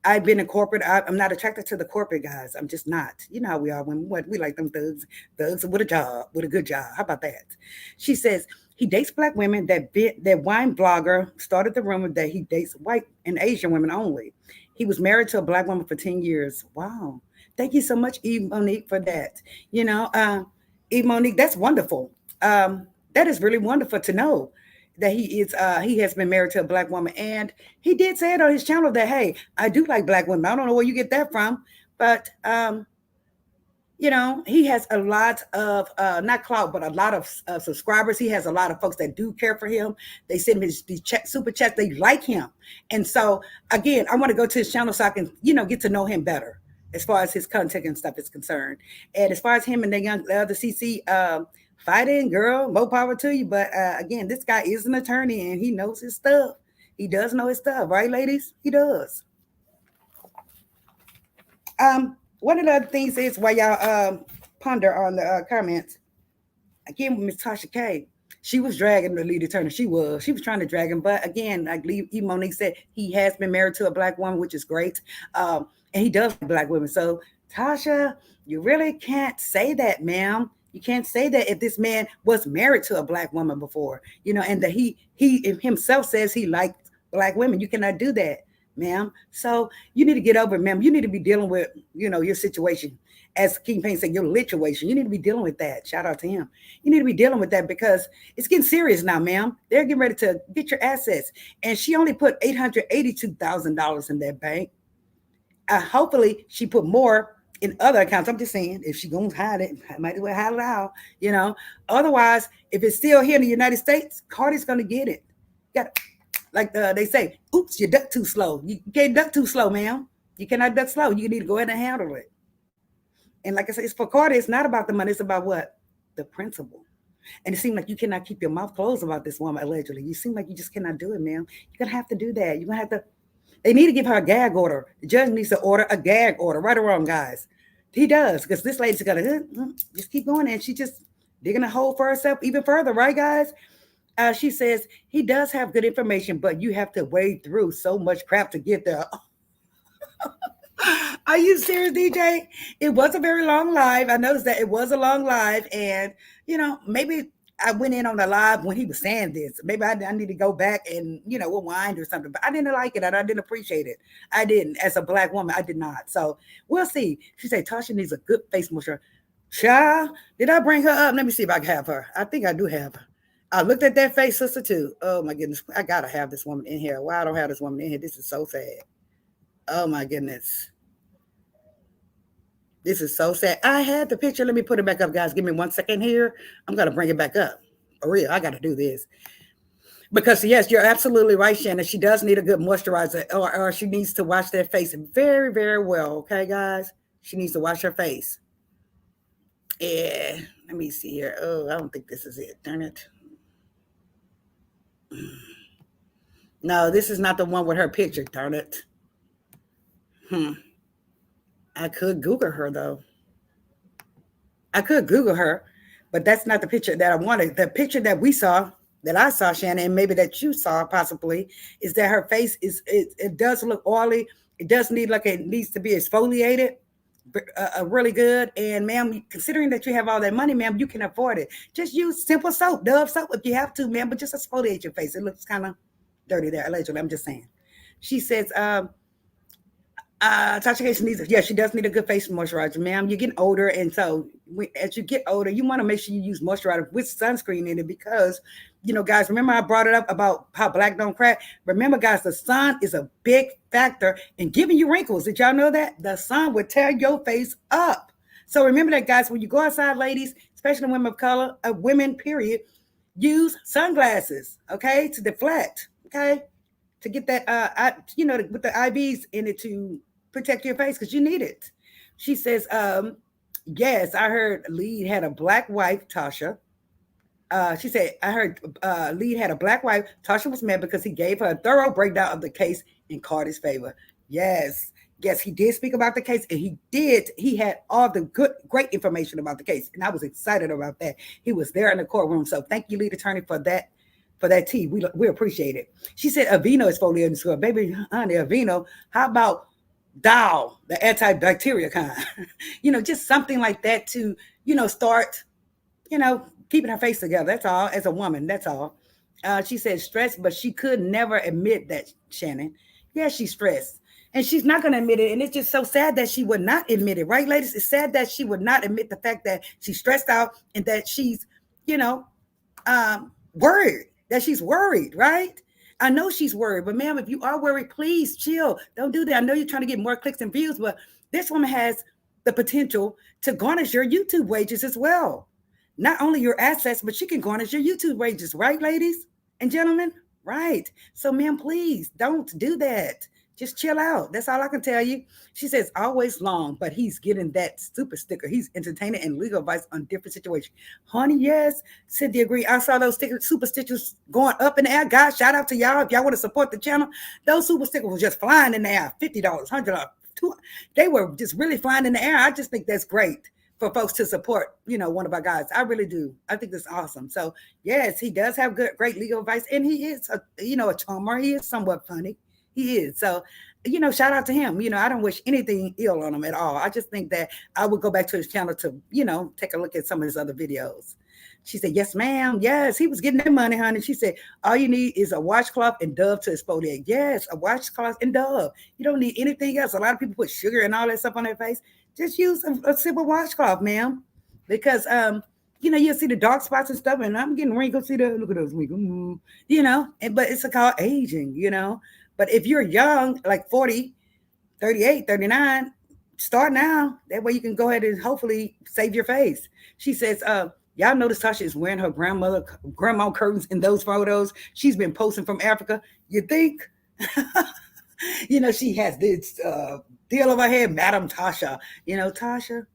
I've been in corporate. I'm not attracted to the corporate guys. I'm just not. You know how we are when we like them thugs with a job, with a good job. How about that? She says he dates black women. That wine blogger started the rumor that he dates white and Asian women only. He was married to a black woman for 10 years. Wow. Thank you so much, Eve Monique, for that. Eve Monique, that's wonderful. That is really wonderful to know that he has been married to a black woman, and he did say it on his channel that, hey, I do like black women. I don't know where you get that from, but he has a lot of not clout, but a lot of subscribers. He has a lot of folks that do care for him. They send him these super chats. They like him, and so again, I want to go to his channel so I can get to know him better as far as his content and stuff is concerned. And as far as him and the other CC fighting, girl, more power to you. But again, this guy is an attorney and he knows his stuff. He does know his stuff, right, ladies? He does. One of the other things is while y'all ponder on the comments, again with Miss Tasha K, she was dragging the lead attorney. She was trying to drag him, but again, I believe Monique said he has been married to a black woman, which is great, and he does like black women. So Tasha, you really can't say that, ma'am. You can't say that if this man was married to a black woman before, and that he himself says he likes black women. You cannot do that, ma'am. So you need to get over it, ma'am. You need to be dealing with, your situation. As King Payne said, your lituation. You need to be dealing with that. Shout out to him. You need to be dealing with that because it's getting serious now, ma'am. They're getting ready to get your assets. And she only put $882,000 in that bank. Hopefully she put more in other accounts. I'm just saying, if she gonna hide it, I might as well hide it out, Otherwise, if it's still here in the United States, Cardi's gonna get it. Got like they say, oops, you duck too slow. You can't duck too slow, ma'am. You cannot duck slow. You need to go ahead and handle it. And like I said, it's for Cardi. It's not about the money. It's about what? The principle. And it seems like you cannot keep your mouth closed about this woman, allegedly. You seem like you just cannot do it, ma'am. You're going to have to do that. You're going to have to. They need to give her a gag order. The judge needs to order a gag order. Right or wrong, guys? He does. Because this lady's got to just keep going. And she just digging a hole for herself even further. Right, guys? She says, he does have good information, but you have to wade through so much crap to get there. Are you serious, DJ? It was a very long live. I noticed that it was a long live. And, maybe I went in on the live when he was saying this. Maybe I need to go back and, rewind or something. But I didn't like it and I didn't appreciate it. I didn't. As a black woman, I did not. So we'll see. She said, Tasha needs a good face moisturizer. Child, did I bring her up? Let me see if I can have her. I think I do have her. I looked at that face, sister, too. Oh, my goodness. I got to have this woman in here. Why I don't have this woman in here? This is so sad. Oh, my goodness. This is so sad. I had the picture. Let me put it back up, guys. Give me 1 second here. I'm going to bring it back up. For real, I got to do this. Because, yes, you're absolutely right, Shannon. She does need a good moisturizer, or she needs to wash that face very, very well. Okay, guys? She needs to wash her face. Yeah. Let me see here. Oh, I don't think this is it. Darn it. No, this is not the one with her picture. Darn it. I could Google her, though. I could Google her, but that's not the picture that I wanted. The picture that we saw, that I saw, Shannon, and maybe that you saw possibly, is that her face it does look oily. It does need it needs to be exfoliated really good. And ma'am, considering that you have all that money, ma'am, you can afford it. Just use simple soap, Dove soap if you have to, ma'am, but just exfoliate your face. It looks kind of dirty there, allegedly. I'm just saying. She says, Tasha K needs, she does need a good face moisturizer, ma'am. You're getting older, and so as you get older, you want to make sure you use moisturizer with sunscreen in it because, guys, remember I brought it up about how black don't crack. Remember, guys, the sun is a big factor in giving you wrinkles. Did y'all know that? The sun would tear your face up. So remember that, guys, when you go outside, ladies, especially women of color, women, period, use sunglasses, okay, to deflect, okay, to get that, with the IVs in it to protect your face because you need it. She says, yes, I heard Lead had a black wife, Tasha. She said, I heard Lead had a black wife. Tasha was mad because he gave her a thorough breakdown of the case in Cardi's favor. Yes, he did speak about the case, and he had all the great information about the case, and I was excited about that. He was there in the courtroom, so thank you, lead attorney, for that tea. We appreciate it. She said Aveeno is foliating school. Baby, honey, Aveeno, how about Dow, the antibacterial kind? Just something like that to, start, keeping her face together. That's all. As a woman, that's all. She said stressed, but she could never admit that, Shannon. Yeah, she's stressed. And she's not going to admit it. And it's just so sad that she would not admit it, right, ladies? It's sad that she would not admit the fact that she's stressed out and that she's, worried, that she's worried, right? I know she's worried, but ma'am, if you are worried, please chill. Don't do that. I know you're trying to get more clicks and views, but this woman has the potential to garnish your YouTube wages as well. Not only your assets, but she can garnish your YouTube wages, right, ladies and gentlemen? Right. So, ma'am, please don't do that. Just chill out. That's all I can tell you. She says, always long, but he's getting that super sticker. He's entertaining and legal advice on different situations. Honey, yes. Cynthia agree. I saw those stickers, super stickers going up in the air. Guys, shout out to y'all. If y'all want to support the channel, those super stickers were just flying in the air. $50, $100, they were just really flying in the air. I just think that's great for folks to support, one of our guys. I really do. I think that's awesome. So yes, he does have great legal advice, and he is, a charmer. He is somewhat funny. He is. So, shout out to him. I don't wish anything ill on him at all. I just think that I would go back to his channel to, take a look at some of his other videos. She said, yes, ma'am. Yes, he was getting that money, honey. She said, all you need is a washcloth and Dove to exfoliate. Yes, a washcloth and Dove. You don't need anything else. A lot of people put sugar and all that stuff on their face. Just use a simple washcloth, ma'am. Because, you'll see the dark spots and stuff, and I'm getting wrinkles. See that? Look at those wrinkles. But it's called aging, But if you're young, like 40, 38, 39, start now. That way you can go ahead and hopefully save your face. She says, y'all notice Tasha is wearing her grandma curtains in those photos. She's been posting from Africa. You think? She has this deal over her head, Madam Tasha. Tasha,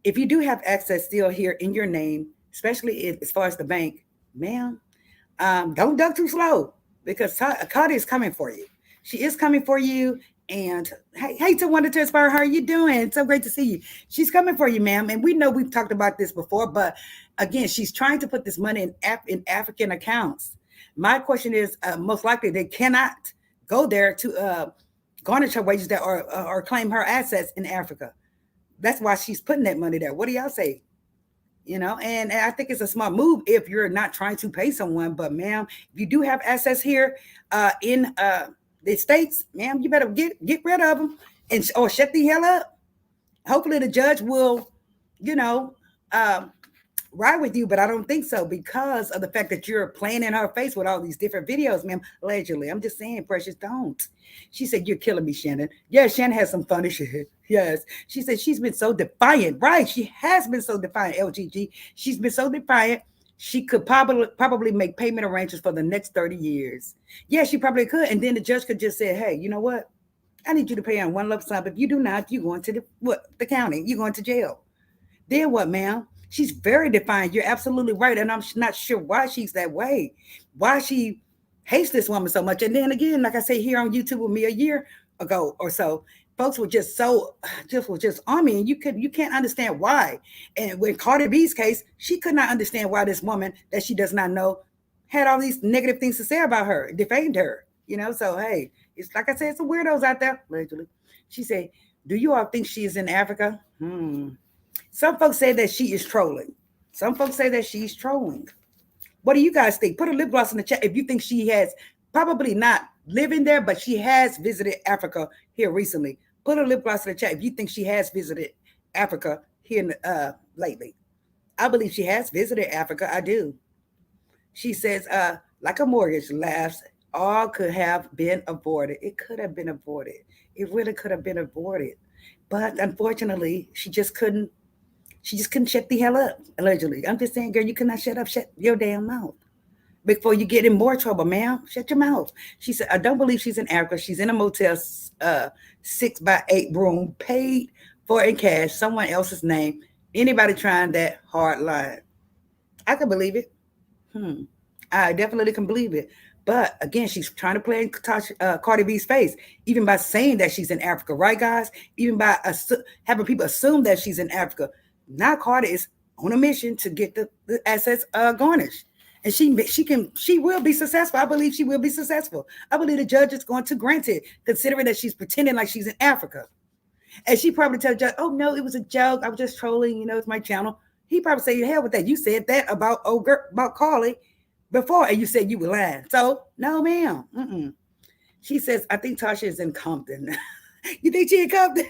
if you do have access still here in your name, especially as far as the bank, ma'am, don't duck too slow, because Cardi is coming for you. She is coming for you. And hey, to wanted to inspire her. How are you doing? It's so great to see you. She's coming for you, ma'am. And we know we've talked about this before, but again, she's trying to put this money in African accounts. My question is, most likely they cannot go there to garnish her wages that or claim her assets in Africa. That's why she's putting that money there. What do y'all say? And I think it's a smart move if you're not trying to pay someone. But ma'am, if you do have assets here in the States, ma'am, you better get rid of them or shut the hell up. Hopefully the judge will, ride with you, but I don't think so, because of the fact that you're playing in her face with all these different videos, ma'am, allegedly. I'm just saying, Precious, don't. She said, you're killing me, Shannon. Yeah, Shannon has some funny shit. Yes. She said she's been so defiant. Right. She has been so defiant, LGG. She's been so defiant. She could probably make payment arrangements for the next 30 years. Yeah, she probably could. And then the judge could just say, hey, you know what? I need you to pay on one lump sum. If you do not, you're going to the county. You're going to jail. Then what, ma'am? She's very defiant. You're absolutely right. And I'm not sure why she's that way. Why she hates this woman so much. And then again, like I say, here on YouTube with me a year ago or so, folks were just on me, and you can't understand why. And with Cardi B's case, she could not understand why this woman that she does not know had all these negative things to say about her, defamed her. So hey, it's like I said, some weirdos out there, allegedly. She said, do you all think she is in Africa? Some folks say that she is trolling. Some folks say that she's trolling. What do you guys think? Put a lip gloss in the chat if you think she has, probably not living there, but she has visited Africa here recently. Put a lip gloss in the chat if you think she has visited Africa here lately. I believe she has visited Africa. I do. She says, like a mortgage, laughs, all could have been avoided. It could have been avoided. It really could have been avoided. But unfortunately, she just couldn't shut the hell up, allegedly. I'm just saying, girl, you cannot shut your damn mouth before you get in more trouble, ma'am. Shut your mouth. She said, I don't believe she's in Africa. She's in a motel, 6x8 room, paid for in cash, someone else's name. Anybody trying that hard line? I can believe it. I definitely can believe it. But again, she's trying to play in Cardi B's face, even by saying that she's in Africa, right, guys? Even by having people assume that she's in Africa. Now Cardi is on a mission to get the assets garnished. And she will be successful. I believe she will be successful. I believe the judge is going to grant it, considering that she's pretending like she's in Africa. And she probably tell the judge, oh, no, it was a joke. I was just trolling. It's my channel. He probably say, hell with that. You said that about Carly before, and you said you were lying. So, no, ma'am. She says, I think Tasha is in Compton. You think she in Compton?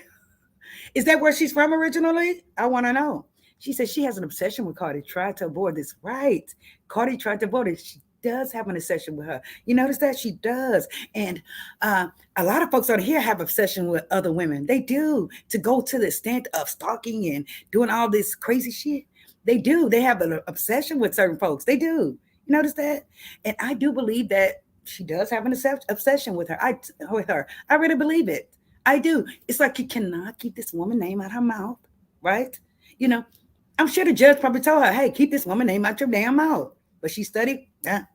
Is that where she's from originally? I want to know. She says she has an obsession with Cardi. Tried to avoid this. Right. Cardi tried to avoid it. does have an obsession with her. You notice that she does. And uh, a lot of folks on here have obsession with other women. They do, to go to the extent of stalking and doing all this crazy shit. They do. They have an obsession with certain folks. They do. You notice that? And I do believe that she does have an obsession with her. I really believe it. I do. It's like you cannot keep this woman name out her mouth, right? You know, I'm sure the judge probably told her, "Hey, keep this woman name out your damn mouth." But she studied, and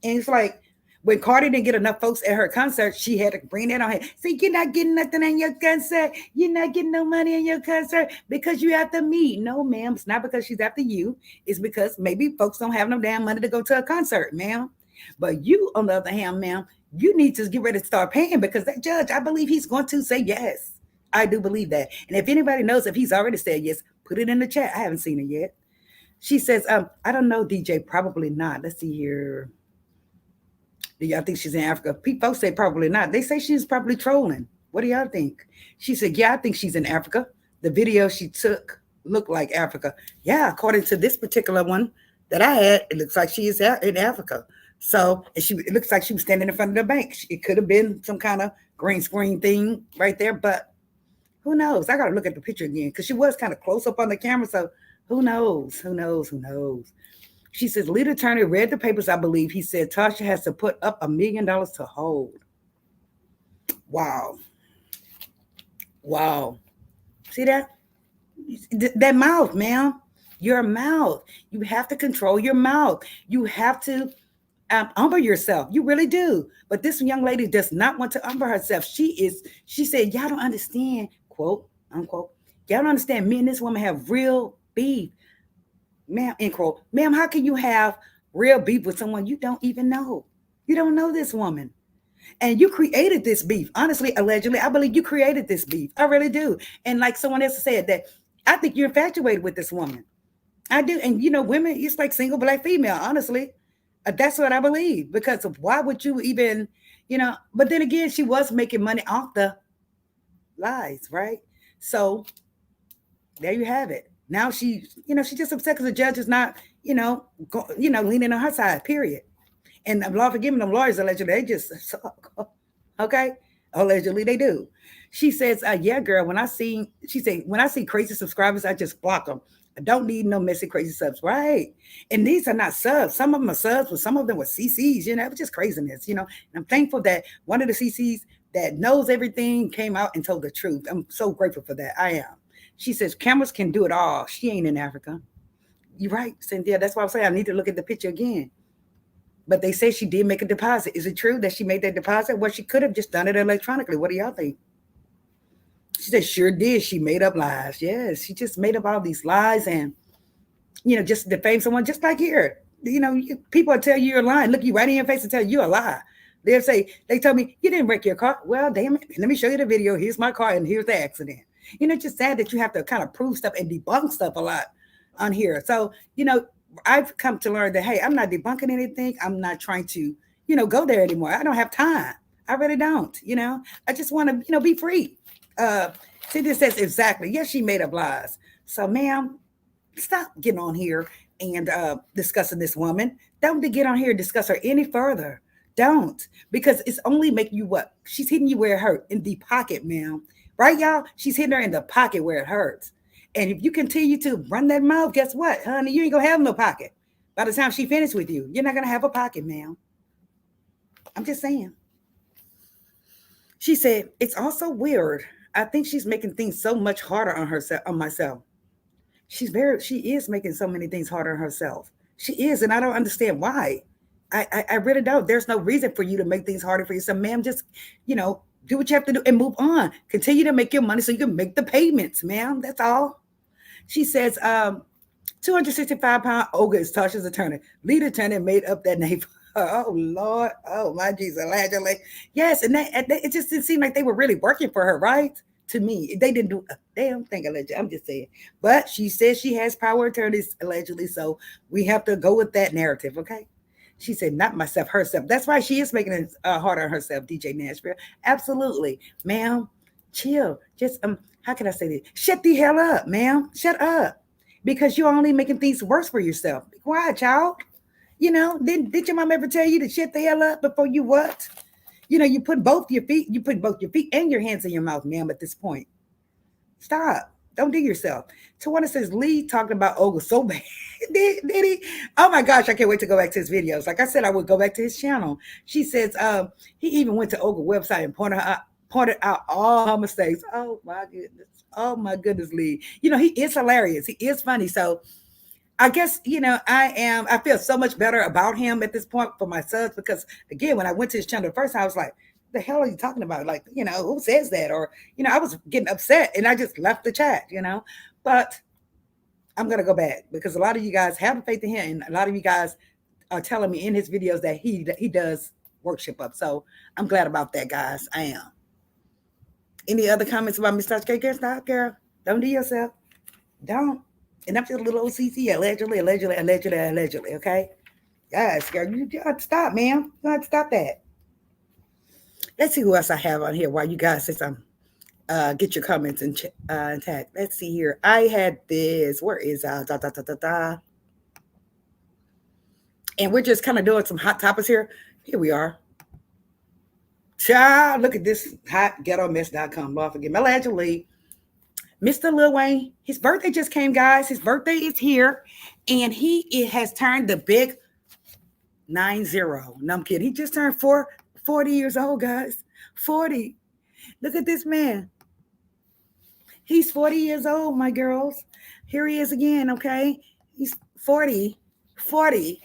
it's like when Cardi didn't get enough folks at her concert, she had to bring that on her. See, you're not getting nothing on your concert. You're not getting no money on your concert because you after me. No, ma'am, it's not because she's after you. It's because maybe folks don't have no damn money to go to a concert, ma'am. But you, on the other hand, ma'am, you need to get ready to start paying because that judge, I believe he's going to say yes. I do believe that. And if anybody knows if he's already said yes, put it in the chat. I haven't seen it yet. She says, I don't know, DJ, probably not. Let's see here. Do y'all think she's in Africa? People say probably not. They say she's probably trolling. What do y'all think? She said, yeah, I think she's in Africa. The video she took looked like Africa. Yeah, according to this particular one that I had, it looks like she is in Africa. So it looks like she was standing in front of the bank. It could have been some kind of green screen thing right there, but who knows? I got to look at the picture again because she was kind of close up on the camera. So who knows? Who knows? Who knows? She says, lead attorney read the papers, I believe. He said Tasha has to put up $1 million to hold. Wow. Wow. See that? That mouth, ma'am. Your mouth. You have to control your mouth. You have to humble yourself. You really do. But this young lady does not want to humble herself. She said, y'all don't understand, quote, unquote. Y'all don't understand. Me and this woman have real beef. Ma'am, end quote. Ma'am, how can you have real beef with someone you don't even know? You don't know this woman. And you created this beef. Honestly, allegedly, I believe you created this beef. I really do. And like someone else said that I think you're infatuated with this woman. I do. And women, it's like single black female, honestly. That's what I believe. Because of why would you even, but then again, she was making money off the lies, right? So there you have it. Now she's just upset because the judge is not, leaning on her side, period. And the law forgiving them lawyers allegedly, they just suck. Okay? Allegedly they do. She says, yeah, girl, she said, when I see crazy subscribers, I just block them. I don't need no messy crazy subs, right? And these are not subs. Some of them are subs, but some of them were CCs, it was just craziness, And I'm thankful that one of the CCs that knows everything came out and told the truth. I'm so grateful for that. I am. She says, cameras can do it all. She ain't in Africa. You're right, Cynthia. That's why I'm saying I need to look at the picture again. But they say she did make a deposit. Is it true that she made that deposit? Well, she could have just done it electronically. What do y'all think? She said, sure did. She made up lies. Yes, she just made up all these lies and, just defame someone just like here. People will tell you you're lying. Look you right in your face and tell you you're a lie. They'll say, they tell me, you didn't wreck your car. Well, damn it. Let me show you the video. Here's my car and here's the accident. It's just sad that you have to kind of prove stuff and debunk stuff a lot on here. So, I've come to learn that, hey, I'm not debunking anything. I'm not trying to, go there anymore. I don't have time. I really don't, I just want to, be free. Cynthia says, exactly. Yes, she made up lies. So, ma'am, stop getting on here and discussing this woman. Don't get on here and discuss her any further. Don't. Because it's only making you what? She's hitting you where it hurt, in the pocket, ma'am. Right, y'all? She's hitting her in the pocket where it hurts. And if you continue to run that mouth, guess what, honey? You ain't going to have no pocket. By the time she finished with you, you're not going to have a pocket, ma'am. I'm just saying. She said, it's also weird. I think she's making things so much harder on herself, on myself. She is making so many things harder on herself. She is, and I don't understand why. I really don't. There's no reason for you to make things harder for yourself, ma'am. Just, do what you have to do and move on. Continue to make your money so you can make the payments, ma'am. That's all. She says, 265-pound Olga is Tasha's attorney. Lead attorney made up that name. Oh, Lord. Oh, my Jesus. Allegedly. Yes, and it just didn't seem like they were really working for her, right? To me, they didn't do a damn thing, allegedly. I'm just saying. But she says she has power attorneys, allegedly, so we have to go with that narrative, okay? She said, not myself, herself. That's why she is making it harder on herself, DJ Nashville. Absolutely. Ma'am, chill. Just, how can I say this? Shut the hell up, ma'am. Shut up. Because you're only making things worse for yourself. Be quiet, child. Did your mom ever tell you to shut the hell up before you what? You put both your feet and your hands in your mouth, ma'am, at this point. Stop. Don't do yourself. Tawana says Lee talking about Olga so bad. did he? Oh my gosh, I can't wait to go back to his videos. Like I said, I would go back to his channel. She says he even went to Olga's website and pointed out all her mistakes. Oh my goodness. Oh my goodness, Lee. He is hilarious. He is funny. So I guess, I feel so much better about him at this point for my sons because, again, when I went to his channel the first time, I was like, the hell are you talking about? Like, who says that? Or, I was getting upset and I just left the chat. But I'm going to go back because a lot of you guys have faith in him. And a lot of you guys are telling me in his videos that he does worship up. So I'm glad about that, guys. I am. Any other comments about Mr. K? Girl, stop, girl. Don't do yourself. Don't. And I'm just a little OCC, allegedly, okay? Yes, girl, you have to stop, ma'am. You have to stop that. Let's see who else I have on here while you guys say some, get your comments and tag. Let's see here. I had this. Where is And we're just kind of doing some hot topics here. Here we are. Child, look at this hotghettomess.com. Lord forgive me. Allegedly. Mr. Lil Wayne, his birthday just came, guys. His birthday is here, and it has turned the big 90. No, I'm kidding. He just turned 40 years old, guys. 40. Look at this man. He's 40 years old, my girls. Here he is again, okay? He's 40. 40.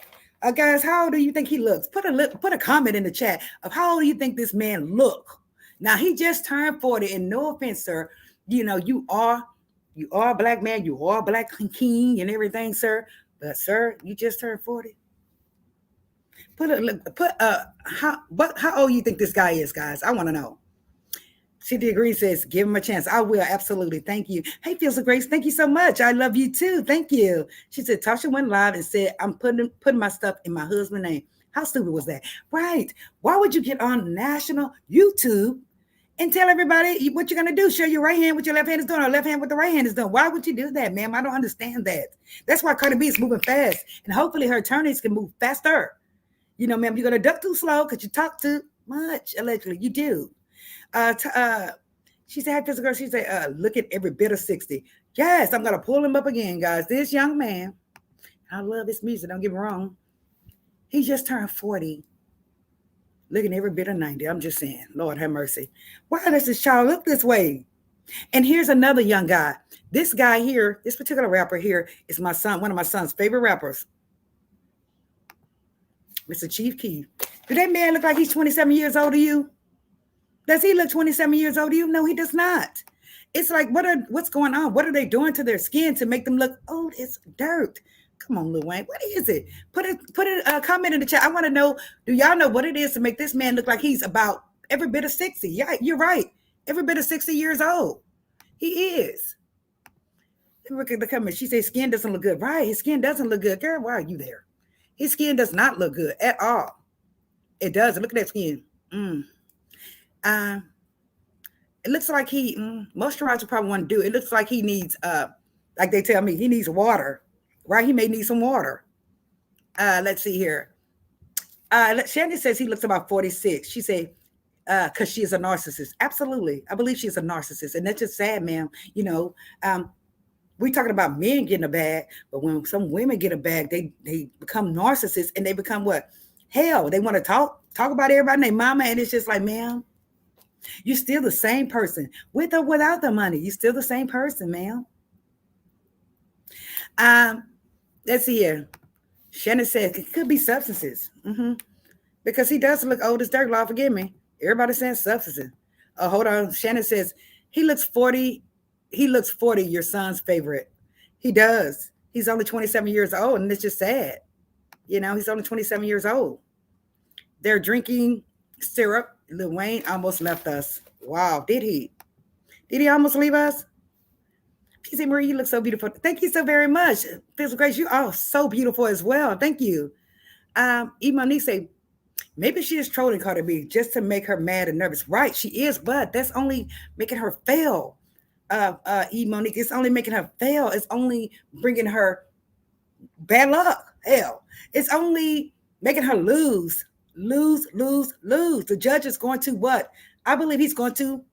Guys, how old do you think he looks? Put a comment in the chat of how old do you think this man look? Now, he just turned 40, and no offense, sir. You are a black man, you are a black king and everything, sir. But sir, you just turned 40. How old you think this guy is, guys? I want to know. CD Green says, give him a chance. I will, absolutely. Thank you. Hey, Feels of Grace, thank you so much. I love you too. Thank you. She said, Tasha went live and said, I'm putting my stuff in my husband's name. How stupid was that? Right. Why would you get on national YouTube and tell everybody what you're going to do? Show your right hand what your left hand is doing or left hand what the right hand is doing. Why would you do that, ma'am? I don't understand that. That's why Cardi B is moving fast. And hopefully her attorneys can move faster. Ma'am, you're going to duck too slow because you talk too much, allegedly. You do. She said, girl, she said, look at every bit of 60. Yes, I'm going to pull him up again, guys. This young man, I love his music. Don't get me wrong. He just turned 40. Looking every bit of 90. I'm just saying, Lord have mercy. Why does this child look this way? And here's another young guy. This guy here, this particular rapper here is my son, one of my son's favorite rappers. Mr. Chief Keef. Do that man look like he's 27 years old to you? Does he look 27 years old to you? No, he does not. It's like, what's going on? What are they doing to their skin to make them look old? It's dirt. Come on, Lil Wayne. What is it? Put a comment in the chat. I want to know, do y'all know what it is to make this man look like he's about every bit of 60? Yeah, you're right. Every bit of 60 years old. He is. Look at the comment. She says skin doesn't look good. Right. His skin doesn't look good. Girl, why are you there? His skin does not look good at all. It doesn't. Look at that skin. It looks like moisturizer probably want to do. It looks like he needs, like they tell me, he needs water. Right? He may need some water. Let's see here. Shannon says he looks about 46. She said, because she is a narcissist. Absolutely. I believe she's a narcissist. And that's just sad, ma'am. We talking about men getting a bag, but when some women get a bag, they become narcissists and they become what? Hell, they want to talk about everybody and their mama. And it's just like, ma'am, you're still the same person. With or without the money, you're still the same person, ma'am. Let's see here. Shannon says it could be substances. Because he does look old as dirt. Lord, forgive me. Everybody saying substances. Oh, hold on. Shannon says he looks 40. He looks 40, your son's favorite. He does. He's only 27 years old, and it's just sad. He's only 27 years old. They're drinking syrup. Lil Wayne almost left us. Wow, did he? Did he almost leave us? She said, Marie, you look so beautiful. Thank you so very much. Physical Grace, you are so beautiful as well. Thank you. Monique say, maybe she is trolling Cardi B just to make her mad and nervous. Right, she is, but that's only making her fail. Monique, it's only making her fail. It's only bringing her bad luck hell. It's only making her lose, lose, lose, lose. The judge is going to what? I believe he's going to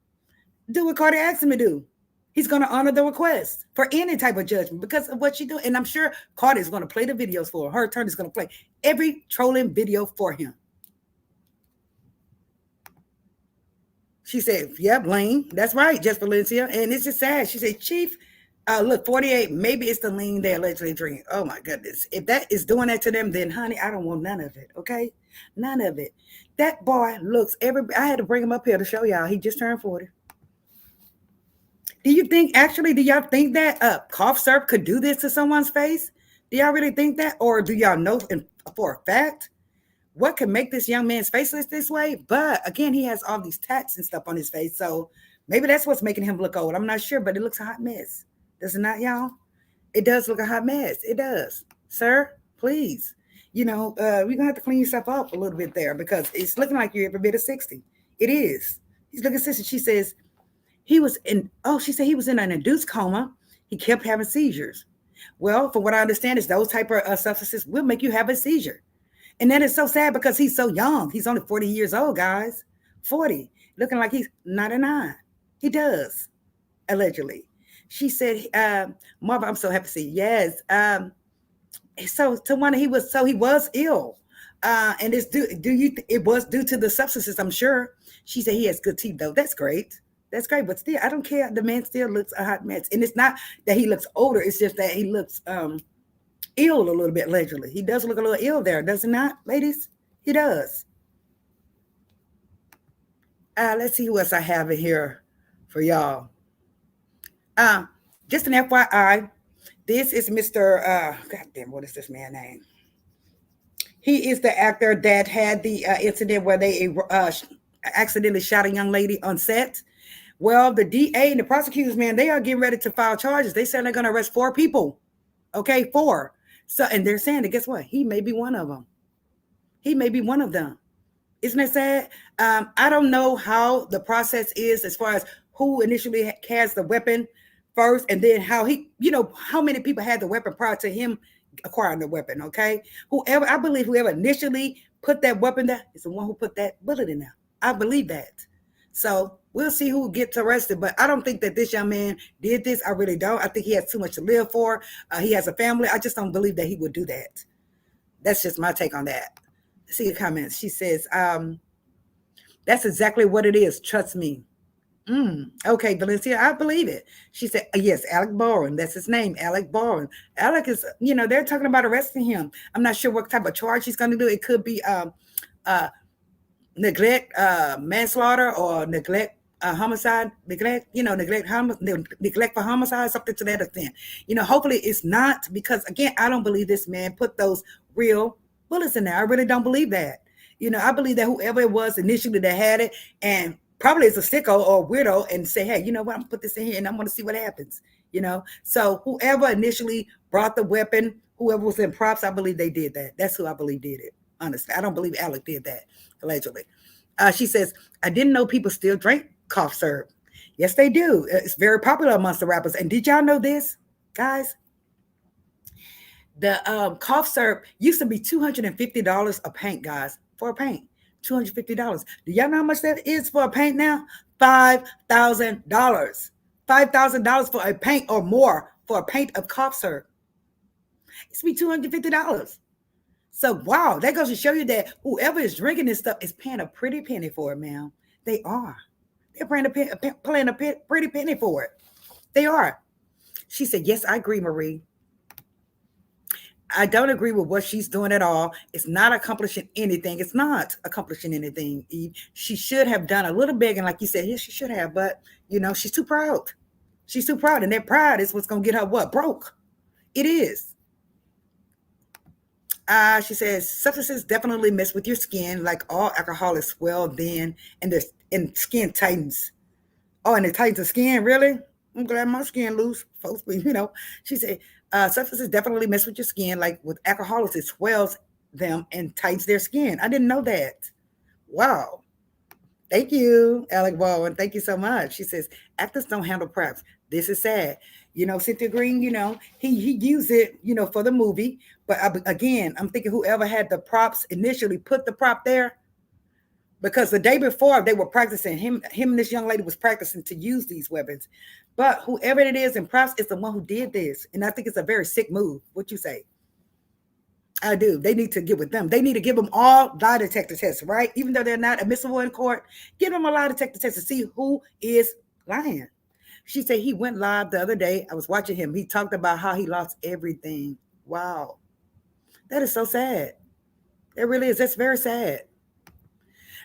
do what Carter asked him to do. He's going to honor the request for any type of judgment because of what she do. And I'm sure Carter is going to play the videos for her. Her attorney is going to play every trolling video for him. She said, yep, Lane. That's right, Just Valencia. And it's just sad. She said, Chief, look, 48, maybe it's the lean they allegedly drink. Oh, my goodness. If that is doing that to them, then, honey, I don't want none of it, okay? None of it. That boy looks I had to bring him up here to show y'all. He just turned 40. Do y'all think that cough syrup could do this to someone's face? Do y'all really think that? Or do y'all know for a fact what could make this young man's face look this way? But again, he has all these tats and stuff on his face. So maybe that's what's making him look old. I'm not sure, but it looks a hot mess. Does it not, y'all? It does look a hot mess. It does. Sir, please. We're going to have to clean yourself up a little bit there because it's looking like you're every bit of 60. It is. He's looking 60. She said he was in an induced coma. He kept having seizures. Well, from what I understand is those type of substances will make you have a seizure. And that is so sad because he's so young. He's only 40 years old, guys. 40. Looking like he's 99. He does, allegedly. She said, Marva, I'm so happy to see you. Yes. So Tawana, he was ill. And it was due to the substances, I'm sure. She said he has good teeth, though. That's great. That's great. But still, I don't care. The man still looks a hot mess. And it's not that he looks older. It's just that he looks ill a little bit allegedly. He does look a little ill there, does he not, ladies? He does. Let's see who else I have in here for y'all. Just an FYI, this is Mr. Goddamn, what is this man's name? He is the actor that had the incident where they accidentally shot a young lady on set. Well, the DA and the prosecutors, man, they are getting ready to file charges. They said they're going to arrest 4 people. Okay, 4. So, and they're saying that, guess what? He may be one of them. He may be one of them. Isn't that sad? I don't know how the process is as far as who initially has the weapon first, and then how many people had the weapon prior to him acquiring the weapon. Okay, I believe whoever initially put that weapon there is the one who put that bullet in there. I believe that. So we'll see who gets arrested, but I don't think that this young man did this. I really don't. I think he has too much to live for. He has a family. I just don't believe that he would do that. That's just my take on that. Let's see the comments. She says, that's exactly what it is. Trust me. Okay, Valencia, I believe it. She said, yes, Alec Baldwin. That's his name, Alec Baldwin. Alec is, they're talking about arresting him. I'm not sure what type of charge he's going to do. It could be neglect, manslaughter, or neglect, homicide, neglect for homicide, something to that extent. Hopefully it's not, because again, I don't believe this man put those real bullets in there. I really don't believe that. I believe that whoever it was initially that had it, and probably it's a sicko or a weirdo, and say, hey, you know what, I'm gonna put this in here and I'm gonna see what happens. So whoever initially brought the weapon, whoever was in props, I believe they did that. That's who I believe did it. Honestly, I don't believe Alec did that, allegedly. She says, I didn't know people still drink cough syrup. Yes, they do. It's very popular amongst the rappers. And did y'all know this, guys? The cough syrup used to be $250 a paint, guys, for a paint. $250. Do y'all know how much that is for a paint now? $5,000. $5,000 for a paint or more for a paint of cough syrup. It's be $250. So, wow, that goes to show you that whoever is drinking this stuff is paying a pretty penny for it, ma'am. They are. They're paying a pretty penny for it. They are. She said, yes, I agree, Marie. I don't agree with what she's doing at all. It's not accomplishing anything. It's not accomplishing anything, Eve. She should have done a little big, and like you said, yes, she should have, but, she's too proud. She's too proud, and that pride is what's going to get her what? Broke. It is. She says, substances definitely mess with your skin, like all alcohol is swell then, and skin tightens. Oh, and it tightens the skin, really? I'm glad my skin loose, folks. But, she said, substances definitely mess with your skin, like with alcoholics, it swells them and tightens their skin. I didn't know that. Wow. Thank you, Alec Baldwin. Thank you so much. She says, actors don't handle props. This is sad. Cynthia Green, he used it, for the movie. But again, I'm thinking whoever had the props initially put the prop there, because the day before they were practicing, him and this young lady was practicing to use these weapons. But whoever it is in props is the one who did this, and I think it's a very sick move. What you say? I do. They need to get with them. They need to give them all lie detector tests, right? Even though they're not admissible in court, give them a lie detector test to see who is lying. She said he went live the other day. I was watching him. He talked about how he lost everything. Wow. That is so sad. It really is. That's very sad.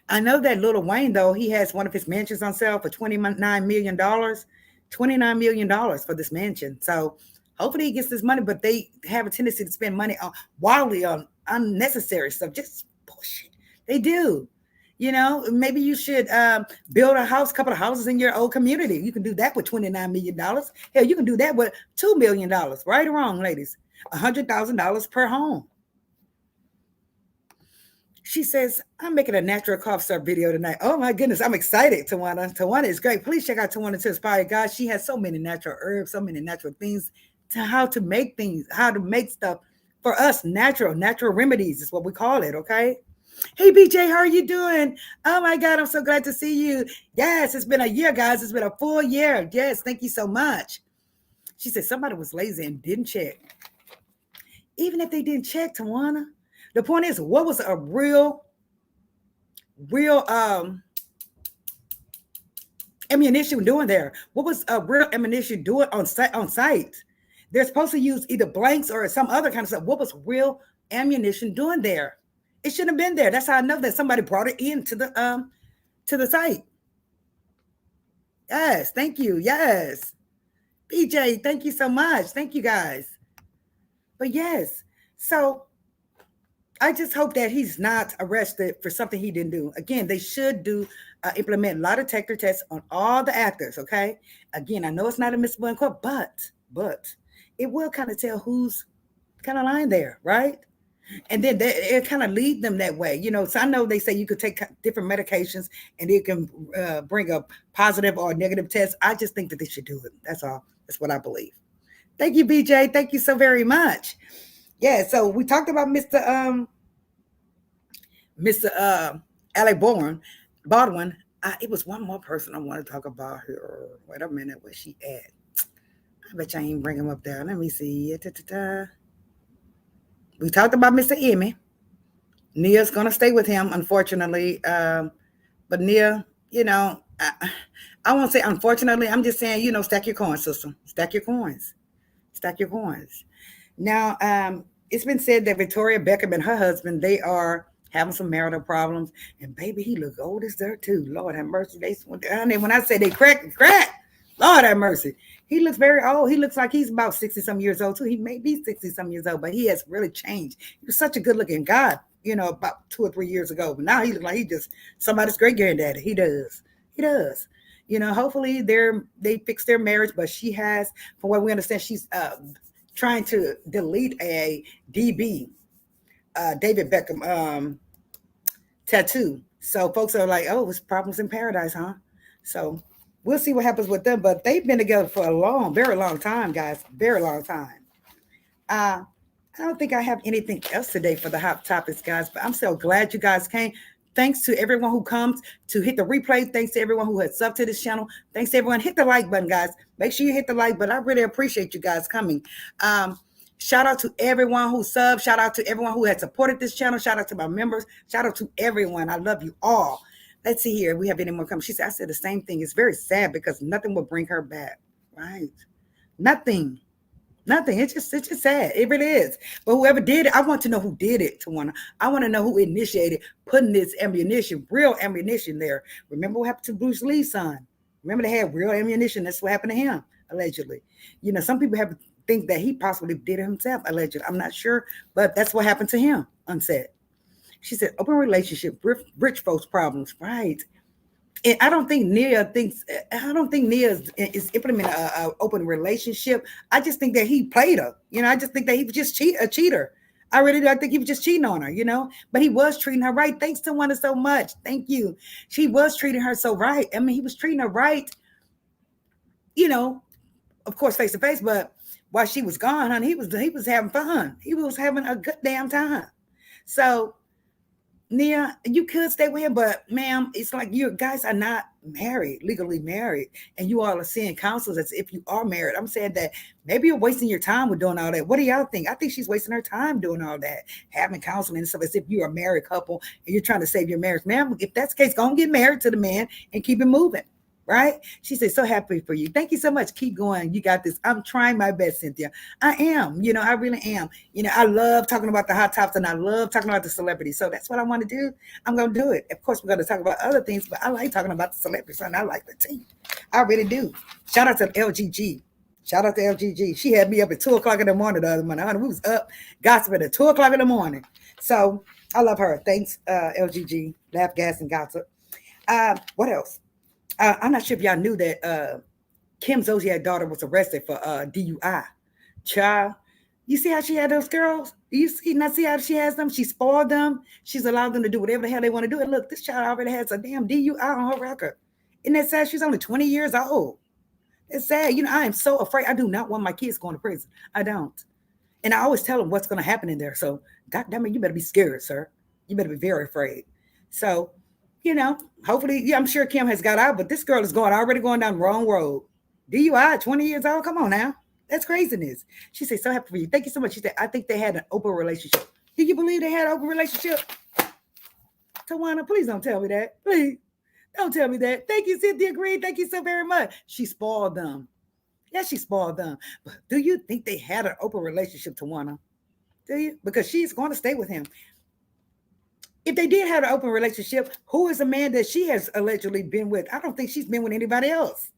I know that Little Wayne, though, he has one of his mansions on sale for $29 million. $29 million for this mansion. So hopefully he gets this money, but they have a tendency to spend money on wildly on unnecessary stuff. Just bullshit. They do. Maybe you should build a house, couple of houses in your old community. You can do that with $29 million. Hell, you can do that with $2 million. Right or wrong, ladies? $100,000 per home. She says, I'm making a natural cough syrup video tonight. Oh my goodness, I'm excited, Tawana. Tawana is great. Please check out Tawana to Inspire God. She has so many natural herbs, so many natural things to how to make things, how to make stuff for us. Natural remedies is what we call it, okay? Hey, BJ, how are you doing? Oh my God, I'm so glad to see you. Yes, it's been a year, guys. It's been a full year. Yes, thank you so much. She said somebody was lazy and didn't check. Even if they didn't check, Tawana, the point is, what was a real ammunition doing there? What was a real ammunition doing on site? They're supposed to use either blanks or some other kind of stuff. What was real ammunition doing there? It shouldn't have been there. That's how I know that somebody brought it into the site. Yes, thank you. Yes. BJ, thank you so much. Thank you guys. But yes, so I just hope that he's not arrested for something he didn't do. Again, they should implement lie detector tests on all the actors. Okay. Again, I know it's not admissible in court, but it will kind of tell who's kind of lying there, right? And then it kind of lead them that way, So I know they say you could take different medications and it can bring a positive or negative test. I just think that they should do it. That's all. That's what I believe. Thank you, BJ. Thank you so very much. Yeah, so we talked about Mr. Alec Baldwin. It was one more person I want to talk about here. Wait a minute, where's she at? I bet you I ain't bring him up there. Let me see. We talked about Mr. Emmy. Nia's gonna stay with him, unfortunately. But Nia, I won't say unfortunately. I'm just saying, stack your coins, sister. Stack your coins. Stack your coins. Now, it's been said that Victoria Beckham and her husband, they are having some marital problems. And baby, he look old as dirt too. Lord have mercy. They went down there. When I say they crack, Lord have mercy. He looks very old. He looks like he's about 60 some years old too. He may be 60 some years old, but he has really changed. He was such a good looking guy, about 2 or 3 years ago. But now he looks like he just somebody's great granddaddy. He does. He does. Hopefully they fix their marriage, but she has, from what we understand, she's trying to delete a DB, David Beckham tattoo. So folks are like, oh, it's problems in paradise, huh? So we'll see what happens with them. But they've been together for a very long time, guys. Very long time. I don't think I have anything else today for the hot topics, guys. But I'm so glad you guys came. Thanks to everyone who comes to hit the replay. Thanks to everyone who has subbed to this channel. Thanks to everyone. Hit the like button, guys. Make sure you hit the like button. I really appreciate you guys coming. Shout out to everyone who subbed. Shout out to everyone who has supported this channel. Shout out to my members. Shout out to everyone. I love you all. Let's see here. We have any more coming. She said, I said the same thing. It's very sad because nothing will bring her back. Right? Nothing. It's just sad. It really is. But whoever did it, I want to know who did it, Tawana. I want to know who initiated putting this ammunition, real ammunition there. Remember what happened to Bruce Lee's son? Remember they had real ammunition. That's what happened to him, allegedly. Some people have think that he possibly did it himself, allegedly. I'm not sure, but that's what happened to him, unsaid. She said, open relationship, rich folks problems, right? And I don't think Nia is implementing an open relationship. I just think that he played her. I just think that he was just a cheater. I think he was just cheating on her, but he was treating her right. Thanks to Wanda so much. Thank you. She was treating her so right. I mean, he was treating her right, of course, face to face. But while she was gone, honey, he was having fun. He was having a good damn time. So Nia, you could stay with him, but ma'am, it's like you guys are not married, legally married, and you all are seeing counselors as if you are married. I'm saying that maybe you're wasting your time with doing all that. What do y'all think? I think she's wasting her time doing all that, having counseling and stuff as if you're a married couple and you're trying to save your marriage. Ma'am, if that's the case, go and get married to the man and keep it moving. Right? She said, so happy for you. Thank you so much. Keep going. You got this. I'm trying my best, Cynthia. I am. I really am. I love talking about the hot tops and I love talking about the celebrities. So that's what I want to do. I'm going to do it. Of course, we're going to talk about other things, but I like talking about the celebrities and I like the team. I really do. Shout out to LGG. Shout out to LGG. She had me up at 2 o'clock in the morning the other morning. We was up gossiping at 2 o'clock in the morning. So I love her. Thanks, LGG. Laugh, gas, and gossip. What else? I'm not sure if y'all knew that Kim Zolciak's daughter was arrested for DUI. Child, you see how she had those girls? You see how she has them? She spoiled them. She's allowed them to do whatever the hell they want to do. And look, this child already has a damn DUI on her record. Isn't that sad? She's only 20 years old. It's sad. I am so afraid. I do not want my kids going to prison. I don't. And I always tell them what's going to happen in there. So, God damn it, you better be scared, sir. You better be very afraid. So, hopefully, I'm sure Kim has got out, but this girl is already going down the wrong road. DUI, 20 years old. Come on now. That's craziness. She said, so happy for you. Thank you so much. She said, I think they had an open relationship. Do you believe they had an open relationship? Tawana, please don't tell me that. Please don't tell me that. Thank you, Cynthia Green. Thank you so very much. She spoiled them. Yeah, she spoiled them. But do you think they had an open relationship, Tawana? Do you? Because she's going to stay with him. If they did have an open relationship, who is the man that she has allegedly been with? I don't think she's been with anybody else.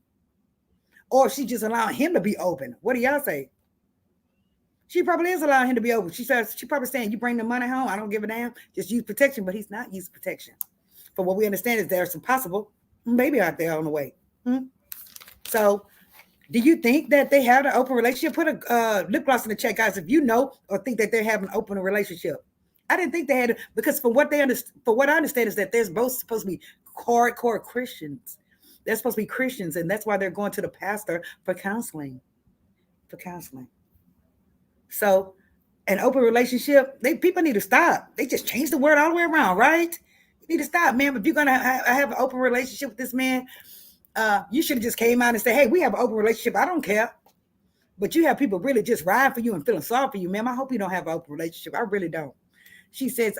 Or she just allowing him to be open. What do y'all say? She probably is allowing him to be open. She probably saying, you bring the money home, I don't give a damn. Just use protection, but he's not using protection. For what we understand is there's some possible baby out there on the way. So do you think that they have an open relationship? Put a lip gloss in the chat, guys, if you know or think that they have an open relationship. I didn't think they had, because for what I understand is that they're both supposed to be hardcore Christians. They're supposed to be Christians, and that's why they're going to the pastor for counseling. So, an open relationship, people need to stop. They just changed the word all the way around, right? You need to stop, man. If you're gonna have an open relationship with this man, you should have just came out and said, "Hey, we have an open relationship. I don't care." But you have people really just riding for you and feeling sorry for you, ma'am. I hope you don't have an open relationship. I really don't. She says,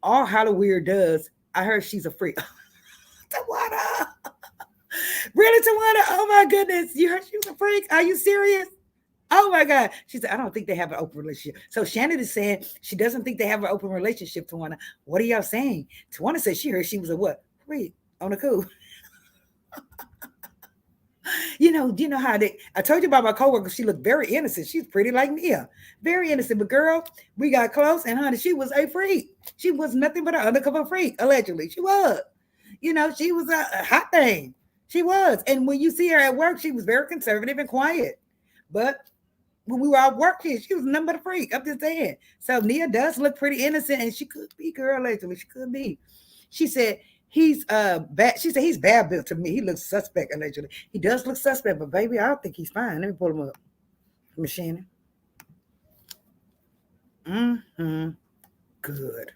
all Halloween does, I heard she's a freak. Tawana. Really, Tawana? Oh my goodness. You heard she was a freak? Are you serious? Oh my God. She said, I don't think they have an open relationship. So Shannon is saying she doesn't think they have an open relationship, Tawana. What are y'all saying? Tawana said she heard she was a what? Freak on the cool. You know how I told you about my coworker. She looked very innocent. She's pretty like Nia, very innocent. But girl, we got close, and honey, she was a freak. She was nothing but an undercover freak. Allegedly, she was. She was a hot thing. She was. And when you see her at work, she was very conservative and quiet. But when we were out working, she was nothing but a freak. I'm just saying. So Nia does look pretty innocent, and she could be, girl. Allegedly, she could be. She said. He's bad. She said he's bad built to me. He looks suspect, allegedly. He does look suspect, but baby, I don't think he's fine. Let me pull him up. Machine. Good.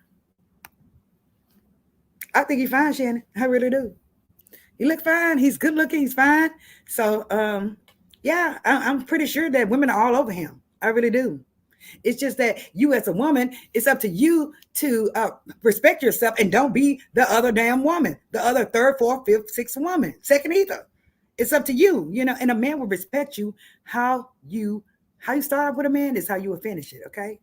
I think he's fine, Shannon. I really do. He look fine. He's good looking. He's fine. So, yeah, I'm pretty sure that women are all over him. I really do. It's just that you as a woman, it's up to you to respect yourself and don't be the other damn woman, the other third, fourth, fifth, sixth woman, second either. It's up to you, and a man will respect you. How you start with a man is how you will finish it. Okay.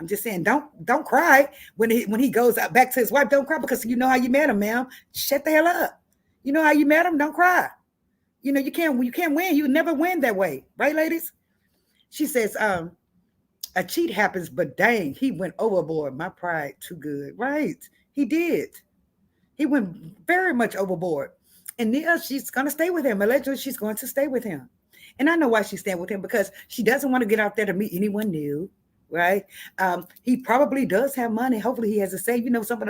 I'm just saying, don't cry when he goes out back to his wife. Don't cry because you know how you met him, ma'am. Shut the hell up. You know how you met him. Don't cry. You can't win. You never win that way, right, ladies? She says, a cheat happens, but dang, he went overboard. My pride too good. Right. He did. He went very much overboard. And Nia, she's going to stay with him. Allegedly, she's going to stay with him. And I know why she's staying with him, because she doesn't want to get out there to meet anyone new. Right. He probably does have money. Hopefully he has a save. Some of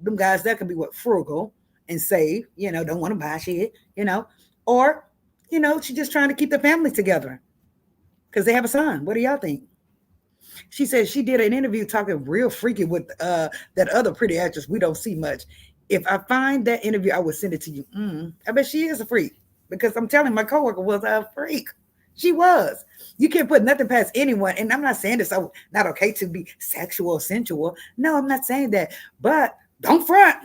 them guys that can be frugal and save, don't want to buy shit, or She's just trying to keep the family together because they have a son. What do y'all think? She said she did an interview talking real freaky with that other pretty actress we don't see much. If I find that interview, I will send it to you. I bet she is a freak because I'm telling my coworker was a freak. She was. You can't put nothing past anyone. And I'm not saying this. I'm not okay to be sexual or sensual. No, I'm not saying that. But don't front.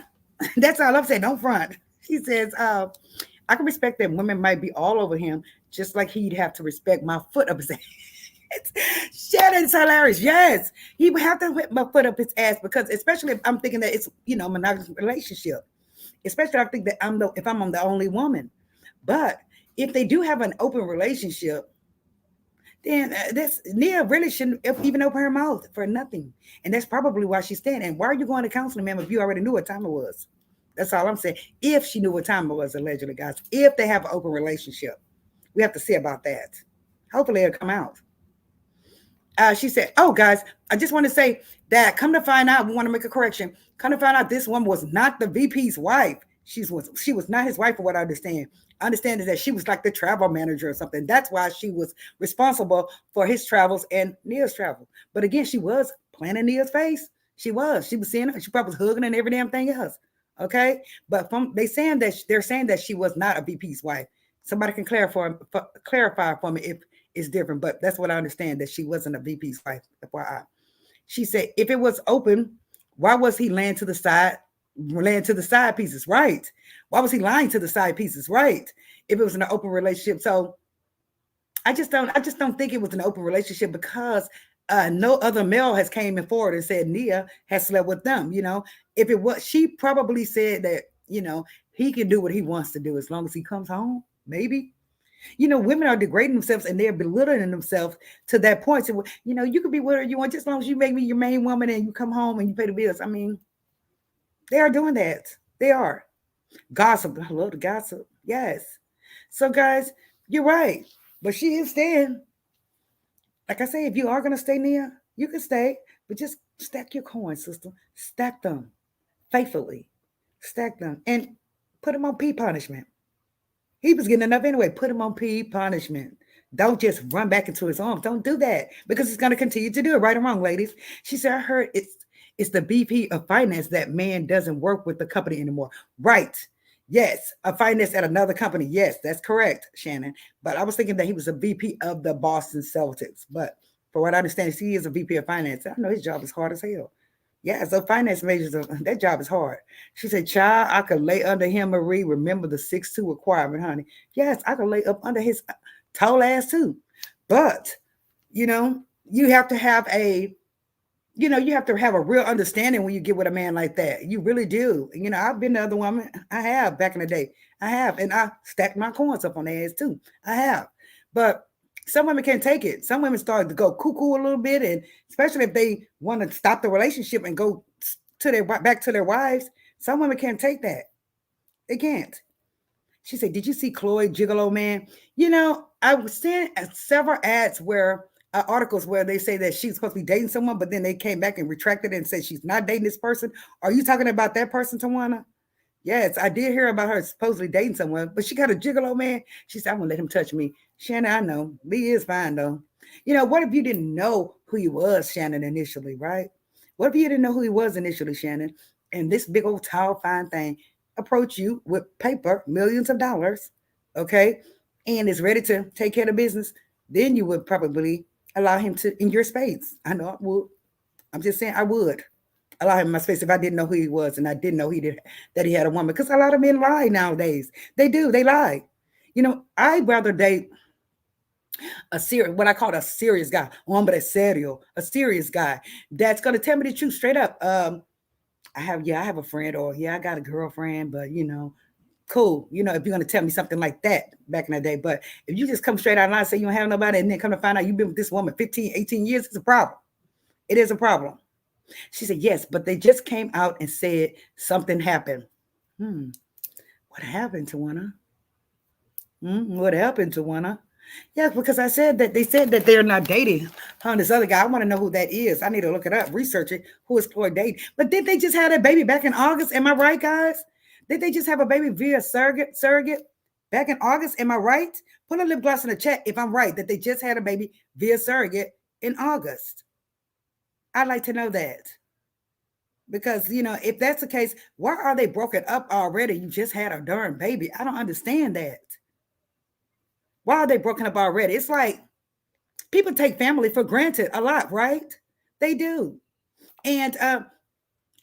That's all I'm saying. Don't front. She says, I can respect that women might be all over him, just like he'd have to respect my foot up his ass. Shannon's hilarious. Yes, he would have to put my foot up his ass because, especially if I'm thinking that it's monogamous relationship. Especially I think that if I'm the only woman. But if they do have an open relationship, then this Nia really shouldn't even open her mouth for nothing. And that's probably why she's staying. And why are you going to counseling, ma'am, if you already knew what time it was? That's all I'm saying. If she knew what time it was, allegedly, guys. If they have an open relationship, we have to see about that. Hopefully it'll come out. She said, "Oh, guys, I just want to say that. Come to find out, we want to make a correction. Come to find out, this one was not the VP's wife. She was not his wife, for what I understand. I understand is that she was like the travel manager or something. That's why she was responsible for his travels and Nia's travel. But again, she was planning Nia's face. She was. She was seeing her. She probably was hugging and every damn thing else. Okay, but they're saying that she was not a VP's wife. Somebody can clarify for me if it's different, but that's what I understand, that she wasn't a VP's wife. FYI. She said, if it was open, why was he laying to the side pieces? Right. Why was he lying to the side pieces? Right. If it was an open relationship. So I just don't think it was an open relationship because no other male has came in forward and said Nia has slept with them. If it was, she probably said that, he can do what he wants to do as long as he comes home. Maybe. Women are degrading themselves and they're belittling themselves to that point. So, you can be whatever you want, just as long as you make me your main woman and you come home and you pay the bills. I mean, they are doing that. They are. Gossip. I love the gossip. Yes. So, guys, you're right. But she is staying. Like I say, if you are going to stay near, you can stay. But just stack your coins, sister. Stack them faithfully. Stack them. And put them on P punishment. He was getting enough anyway. Put him on P punishment. Don't just run back into his arms. Don't do that because he's going to continue to do it. Right or wrong, ladies. She said, I heard it's the VP of finance that man doesn't work with the company anymore. Right. Yes. A finance at another company. Yes, that's correct, Shannon. But I was thinking that he was a VP of the Boston Celtics. But for what I understand, he is a VP of finance. I know his job is hard as hell. Yeah, so finance majors, that job is hard. She said, child, I could lay under him, Marie. Remember the 6'2" requirement, honey. Yes, I could lay up under his tall ass too. But, you know, you have to have a, you have to have a real understanding when you get with a man like that. You really do. I've been the other woman. I have back in the day. I have. And I stacked my coins up on their ass too. I have. But some women can't take it. Some women start to go cuckoo a little bit, and especially if they want to stop the relationship and go to back to their wives. Some women can't take that. They can't. She said, "Did you see Chloe Gigolo Man?" I was seeing several ads where articles where they say that she's supposed to be dating someone, but then they came back and retracted it and said she's not dating this person. Are you talking about that person, Tawana? Yes, I did hear about her supposedly dating someone, but she got a gigolo man. She said, I'm gonna let him touch me. Shannon, I know. Lee is fine though. What if you didn't know who he was, Shannon, initially, right? What if you didn't know who he was initially, Shannon? And this big old tall, fine thing approach you with paper, millions of dollars, okay, and is ready to take care of business, then you would probably allow him to in your space. I know I would. I'm just saying I would allow him in my space if I didn't know who he was and I didn't know that he had a woman. Because a lot of men lie nowadays. They do. They lie. I'd rather date what I call a serious guy, hombre serio, a serious guy that's gonna tell me the truth straight up. I have a friend, or I got a girlfriend, but cool. If you're gonna tell me something like that back in the day, but if you just come straight out and lie and say you don't have nobody, and then come to find out you've been with this woman 15, 18 years, it's a problem. It is a problem. She said, yes, but they just came out and said something happened. What happened, Tawana? What happened, Tawana? Yes, because I said that they said that they're not dating. This other guy, I want to know who that is. I need to look it up, research it. Who is Chloe dating? But did they just have that baby back in August? Am I right, guys? Did they just have a baby via surrogate back in August. Am I right? Put a lip gloss in the chat if I'm right that they just had a baby via surrogate in August. I'd like to know that. Because, if that's the case, why are they broken up already? You just had a darn baby. I don't understand that. Why are they broken up already? It's like people take family for granted a lot, right? They do. And I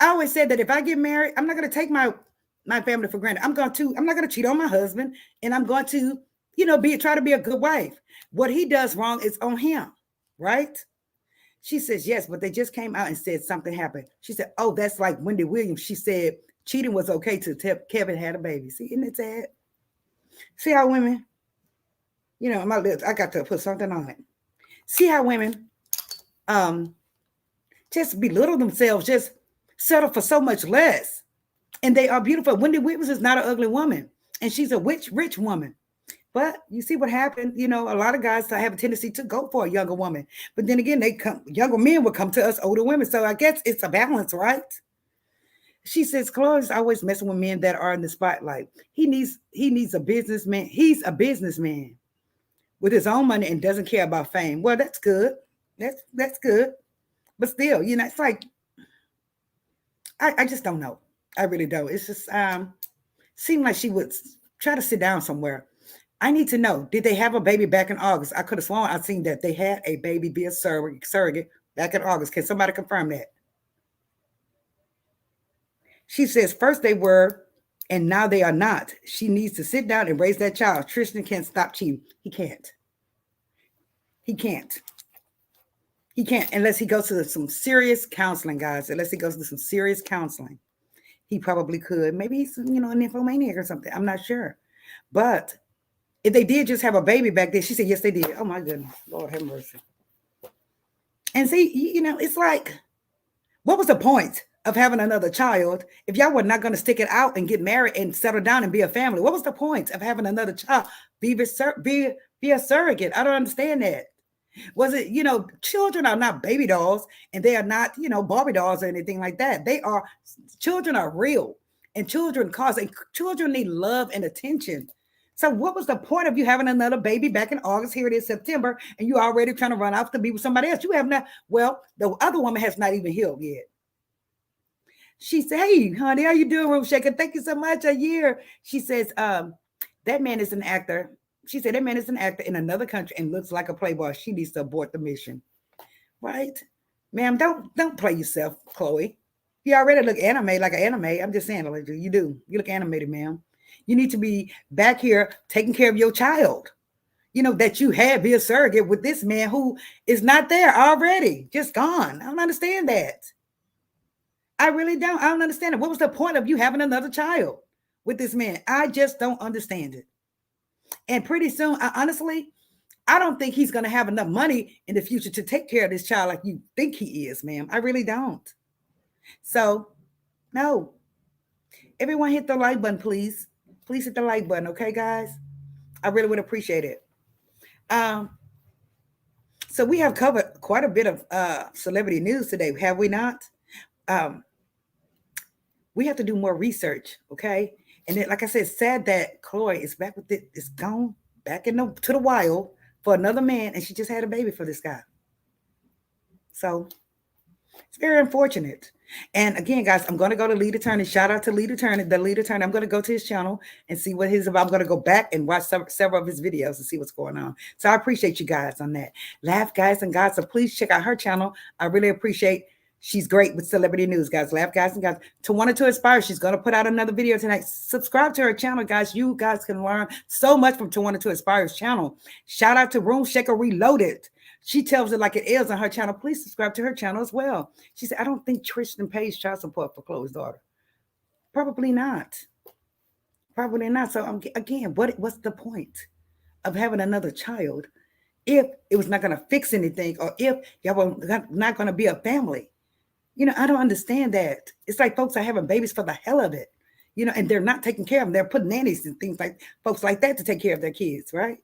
always said that if I get married, I'm not going to take my family for granted. I'm not going to cheat on my husband, and I'm going to, try to be a good wife. What he does wrong is on him, right? She says, yes, but they just came out and said something happened. She said, oh, that's like Wendy Williams. She said cheating was okay to Kevin had a baby. See, isn't it sad? See how women, my lips, I got to put something on it. See how women just belittle themselves, just settle for so much less. And they are beautiful. Wendy Williams is not an ugly woman, and she's a rich woman. But you see what happened, a lot of guys have a tendency to go for a younger woman. But then again, younger men will come to us, older women. So I guess it's a balance, right? She says, Chloe's always messing with men that are in the spotlight. He needs a businessman. He's a businessman with his own money and doesn't care about fame. Well, that's good. That's good. But still, it's like, I just don't know. I really don't. It's just seemed like she would try to sit down somewhere. I need to know, did they have a baby back in August? I could have sworn I'd seen that they had a baby via surrogate back in August. Can somebody confirm that? She says, first they were, and now they are not. She needs to sit down and raise that child. Tristan can't stop cheating. He can't. He can't. He can't unless he goes to some serious counseling, guys. Unless he goes to some serious counseling. He probably could. Maybe he's, an nymphomaniac or something. I'm not sure. But if they did just have a baby back then, she said, yes, they did. Oh, my goodness. Lord have mercy. And see, it's like, what was the point of having another child if y'all were not going to stick it out and get married and settle down and be a family? What was the point of having another child be a surrogate? I don't understand that. Was it, children are not baby dolls, and they are not, Barbie dolls or anything like that. Children are real, and children need love and attention. So what was the point of you having another baby back in August? Here it is September, and you already trying to run off to be with somebody else. You have not, the other woman has not even healed yet. She said, hey, honey, how you doing, Room Shaker? Thank you so much. A year. She says, that man is an actor. She said, that man is an actor in another country and looks like a playboy. She needs to abort the mission. Right? Ma'am, don't play yourself, Chloe. You already look like an anime. I'm just saying, you do. You look animated, ma'am. You need to be back here taking care of your child, that you have via surrogate with this man who is not there already, just gone. I don't understand that. I really don't. I don't understand it. What was the point of you having another child with this man? I just don't understand it. And pretty soon, I don't think he's going to have enough money in the future to take care of this child like you think he is, ma'am. I really don't. So, no. Everyone hit the like button, please. Please hit the like button, okay, guys? I really would appreciate it. So we have covered quite a bit of celebrity news today, have we not? We have to do more research, okay? And then, like I said, sad that Chloe is back with it. It's gone back to the wild for another man, and she just had a baby for this guy. So it's very unfortunate. And again, guys, I'm going to go to Lead Attorney. Shout out to Lead Attorney. The Lead Attorney. I'm going to go to his channel and see what he's about. I'm going to go back and watch several of his videos and see what's going on. So I appreciate you guys on that. Laugh, guys and guys. So please check out her channel. I really appreciate. She's great with celebrity news, guys. Laugh, guys and guys. To Inspire. She's going to put out another video tonight. Subscribe to her channel, guys. You guys can learn so much from To Inspire's channel. Shout out to Room Shaker Reloaded. She tells it like it is on her channel. Please subscribe to her channel as well. She said, I don't think Tristan pays child support for Chloe's daughter. Probably not. Probably not. So again, what's the point of having another child if it was not going to fix anything, or if y'all were not going to be a family? I don't understand that. It's like folks are having babies for the hell of it, and they're not taking care of them. They're putting nannies and things like folks like that to take care of their kids, right?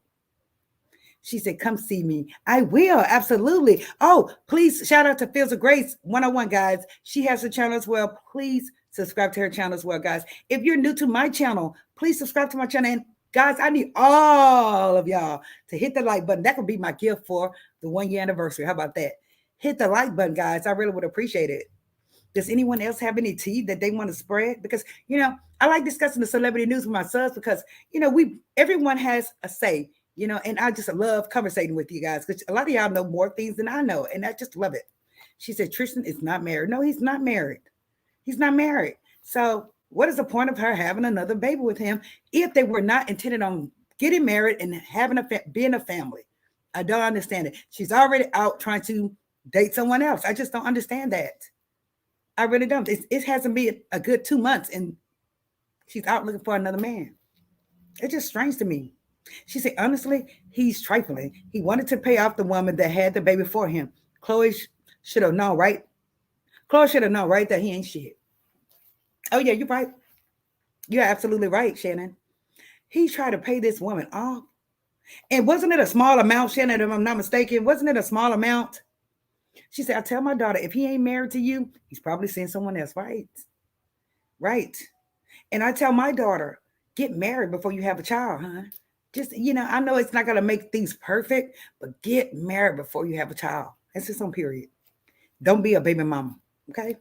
She said, come see me. I will. Absolutely. Oh, please shout out to Fields of Grace 101, guys. She has her channel as well. Please subscribe to her channel as well, guys. If you're new to my channel, please subscribe to my channel and Guys, I need all of y'all to hit the like button. That could be my gift for the 1 year anniversary. How about that? Hit the like button, guys. I really would appreciate it. Does anyone else have any tea that they want to spread? Because I like discussing the celebrity news with my sons because we everyone has a say, and I just love conversating with you guys because a lot of y'all know more things than I know, and I just love it. She said Tristan is not married. No, he's not married. He's not married. So what is the point of her having another baby with him if they were not intended on getting married and having being a family? I don't understand it. She's already out trying to date someone else. I just don't understand that. I really don't. It hasn't been a good 2 months, and she's out looking for another man. It's just strange to me. She said, honestly, he's trifling. He wanted to pay off the woman that had the baby for him. Chloe should have known, right? Chloe should have known, right, that he ain't shit. Oh, yeah, you're right. You're absolutely right, Shannon. He tried to pay this woman off. And wasn't it a small amount, Shannon, if I'm not mistaken? Wasn't it a small amount? She said, I tell my daughter, if he ain't married to you, he's probably seeing someone else, right? Right. And I tell my daughter, get married before you have a child, huh? Just, I know it's not going to make things perfect, but get married before you have a child. That's just on period. Don't be a baby mama. Okay.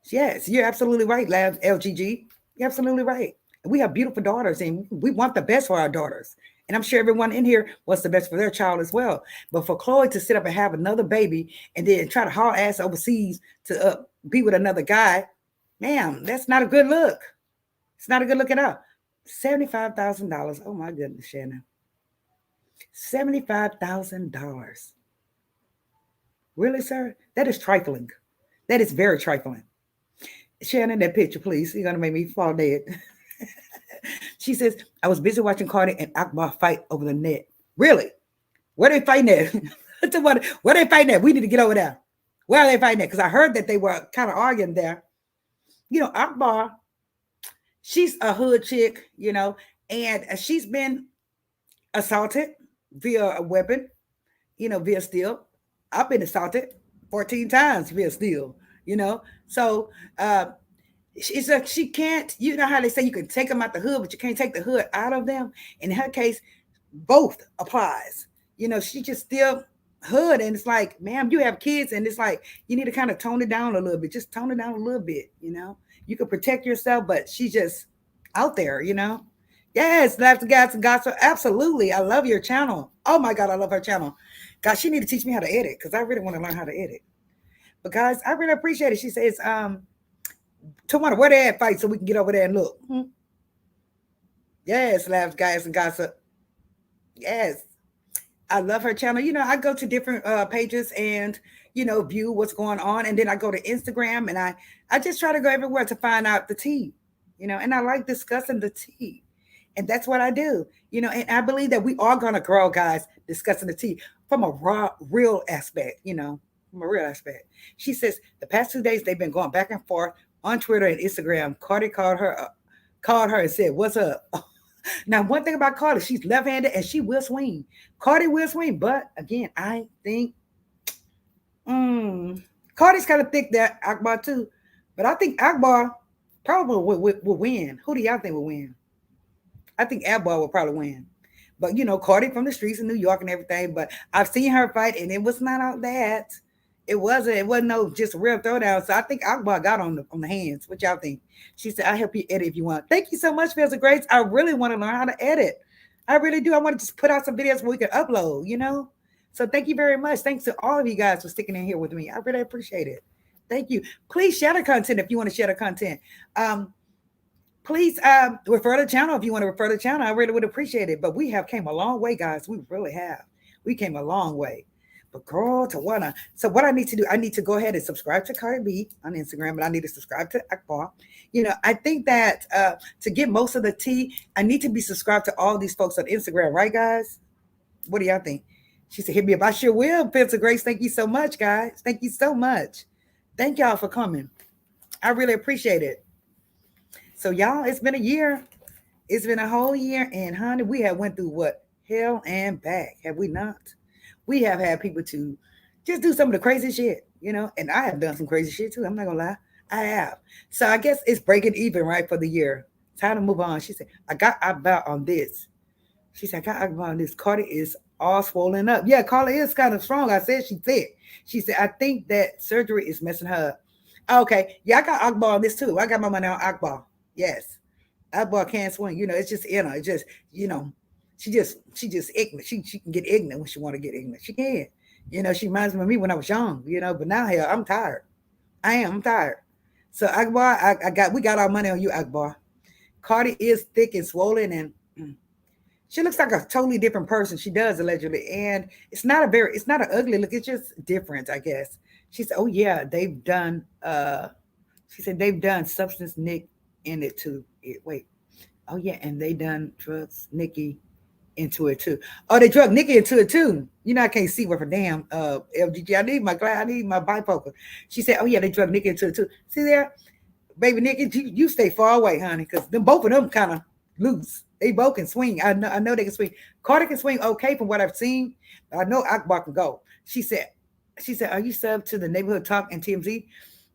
Yes, you're absolutely right, LGG. You're absolutely right. We have beautiful daughters and we want the best for our daughters. And I'm sure everyone in here wants the best for their child as well. But for Chloe to sit up and have another baby and then try to haul ass overseas to be with another guy, ma'am, that's not a good look. It's not a good look at all. $75,000. Oh my goodness, Shannon. $75,000. Really, sir? That is trifling. That is very trifling. Shannon, that picture, please. You're gonna make me fall dead. She says, I was busy watching Cardi and Akbar fight over the net. Really? Where are they fighting at? Where are they fighting at? We need to get over there. Where are they fighting at? Because I heard that they were kind of arguing there. Akbar, she's a hood chick, and she's been assaulted via a weapon, via steel. I've been assaulted 14 times via steel, So it's like she can't, how they say you can take them out the hood, but you can't take the hood out of them. In her case, both applies. She just still hood, and it's like, ma'am, you have kids, and it's like you need to kind of tone it down a little bit. Just tone it down a little bit. You can protect yourself, but she's just out there. Yes, that's the guys and gossip. Absolutely, I love your channel. Oh my God, I love her channel. God, she need to teach me how to edit because I really want to learn how to edit. But guys, I really appreciate it. She says, Tawana, where they at fight so we can get over there and look. Yes, laughs, guys and gossip. Yes. I love her channel. I go to different pages and view what's going on, and then I go to Instagram and I just try to go everywhere to find out the tea, and I like discussing the tea, and that's what I do, and I believe that we are gonna grow, guys, discussing the tea from a raw, real aspect, from a real aspect. She says the past 2 days they've been going back and forth on Twitter and Instagram. Cardi called her and said, "What's up?" Now, one thing about Cardi, she's left-handed and she will swing. Cardi will swing, but again, I think Cardi's kind of thick that Akbar too. But I think Akbar probably will win. Who do y'all think will win? I think Akbar will probably win. But Cardi from the streets in New York and everything. But I've seen her fight, and it was not all that. It wasn't no just real throwdown. So I think Akbar got on the hands. What y'all think? She said, I'll help you edit if you want. Thank you so much, Fields of Grace. I really want to learn how to edit. I really do. I want to just put out some videos where we can upload. So thank you very much. Thanks to all of you guys for sticking in here with me. I really appreciate it. Thank you. Please share the content if you want to share the content. Please refer the channel if you want to refer the channel. I really would appreciate it. But we have came a long way, guys. We really have. We came a long way. But girl, Tawana. So what I need to do, I need to go ahead and subscribe to Cardi B on Instagram, but I need to subscribe to Akbar. I think that to get most of the tea, I need to be subscribed to all these folks on Instagram, right, guys? What do y'all think? She said, hit me up. I sure will, Fields of Grace. Thank you so much, guys. Thank you so much. Thank y'all for coming. I really appreciate it. So y'all, it's been a year. It's been a whole year, and honey, we have went through what? Hell and back, have we not? We have had people to just do some of the crazy shit, and I have done some crazy shit too. I'm not gonna lie. I have. So I guess it's breaking even, right, for the year. Time to move on. She said, I got about on this. She said, I got Akbar on this. Cardi is all swollen up. Yeah, Carla is kind of strong. I said she fit. She said, I think that surgery is messing her up. Okay. Yeah, I got Akbar on this too. I got my money on Akbar. Yes. Akbar can't swing. It's just in her. It's just, you know, she just ignorant. She can get ignorant when she want to get ignorant. She can. She reminds me of me when I was young, but now hell, I'm tired. I'm tired. So Akbar, we got our money on you, Akbar. Cardi is thick and swollen, and she looks like a totally different person. She does, allegedly, and it's not an ugly look. It's just different, I guess. She said, "Oh yeah, they've done." She said they've done substance Nick in it too. Wait, oh yeah, and they done drugs Nikki into it too. Oh, they drug Nikki into it too. I can't see with her damn LGG. I need my glass. I need my bipolar. She said, "Oh yeah, they drug Nikki into it too." See there, baby Nikki, you stay far away, honey, because both of them kind of loose. They both can swing. I know they can swing. Carter can swing okay from what I've seen. But I know Akbar can go. She said, "Are you sub to the neighborhood talk and TMZ?"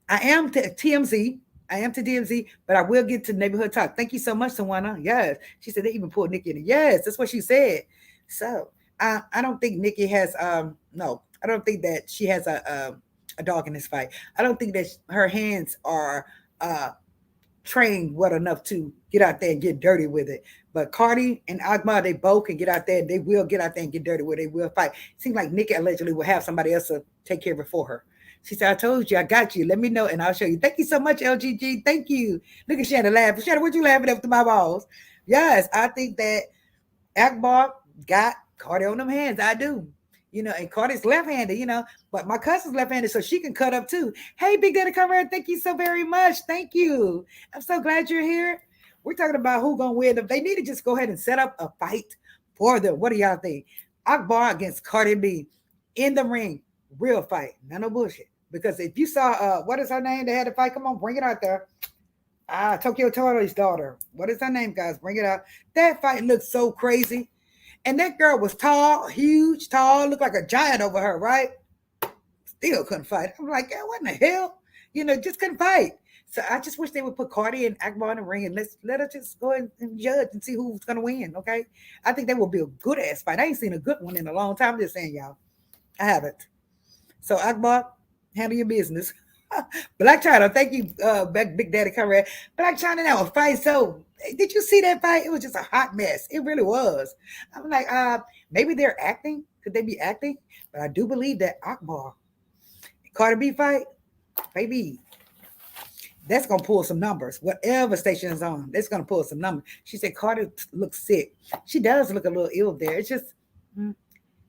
I am to TMZ. I am to DMZ, but I will get to neighborhood talk. Thank you so much, Tawana. Yes. She said they even pulled Nikki in it. Yes, that's what she said. So I don't think Nikki has no, I don't think that she has a dog in this fight. I don't think that her hands are trained well enough to get out there and get dirty with it. But Cardi and Agma, they both can get out there. They will get out there and get dirty with it. They will fight. It seems like Nikki allegedly will have somebody else to take care of it for her. She said, I told you, I got you. Let me know and I'll show you. Thank you so much, LGG. Thank you. Look at Shannon laughing. Shannon, what you laughing up to my balls? Yes, I think that Akbar got Cardi on them hands. I do. And Cardi's left-handed, but my cousin's left-handed, so she can cut up too. Hey, Big Daddy Conrad, thank you so very much. Thank you. I'm so glad you're here. We're talking about who gonna win. They need to just go ahead and set up a fight for them. What do y'all think? Akbar against Cardi B in the ring, real fight, none of bullshit. Because if you saw, what is her name? They had to fight. Come on, bring it out there. Tokyo Tori's daughter. What is her name, guys? Bring it out. That fight looked so crazy. And that girl was tall, huge, tall, looked like a giant over her, right? Still couldn't fight. I'm like, yeah, what in the hell? Just couldn't fight. So I just wish they would put Cardi and Akbar in the ring and let us just go and judge and see who's gonna win. Okay, I think that will be a good ass fight. I ain't seen a good one in a long time. I'm just saying, y'all, I haven't. So Akbar, handle your business. Black China, thank you, Big Daddy Conrad. Black China now a fight. So did you see that fight? It was just a hot mess. It really was. I'm like, maybe they're acting. Could they be acting? But I do believe that Akbar, Cardi B fight, baby, that's gonna pull some numbers. Whatever station is on, that's gonna pull some numbers. She said Cardi looks sick. She does look a little ill there. It's just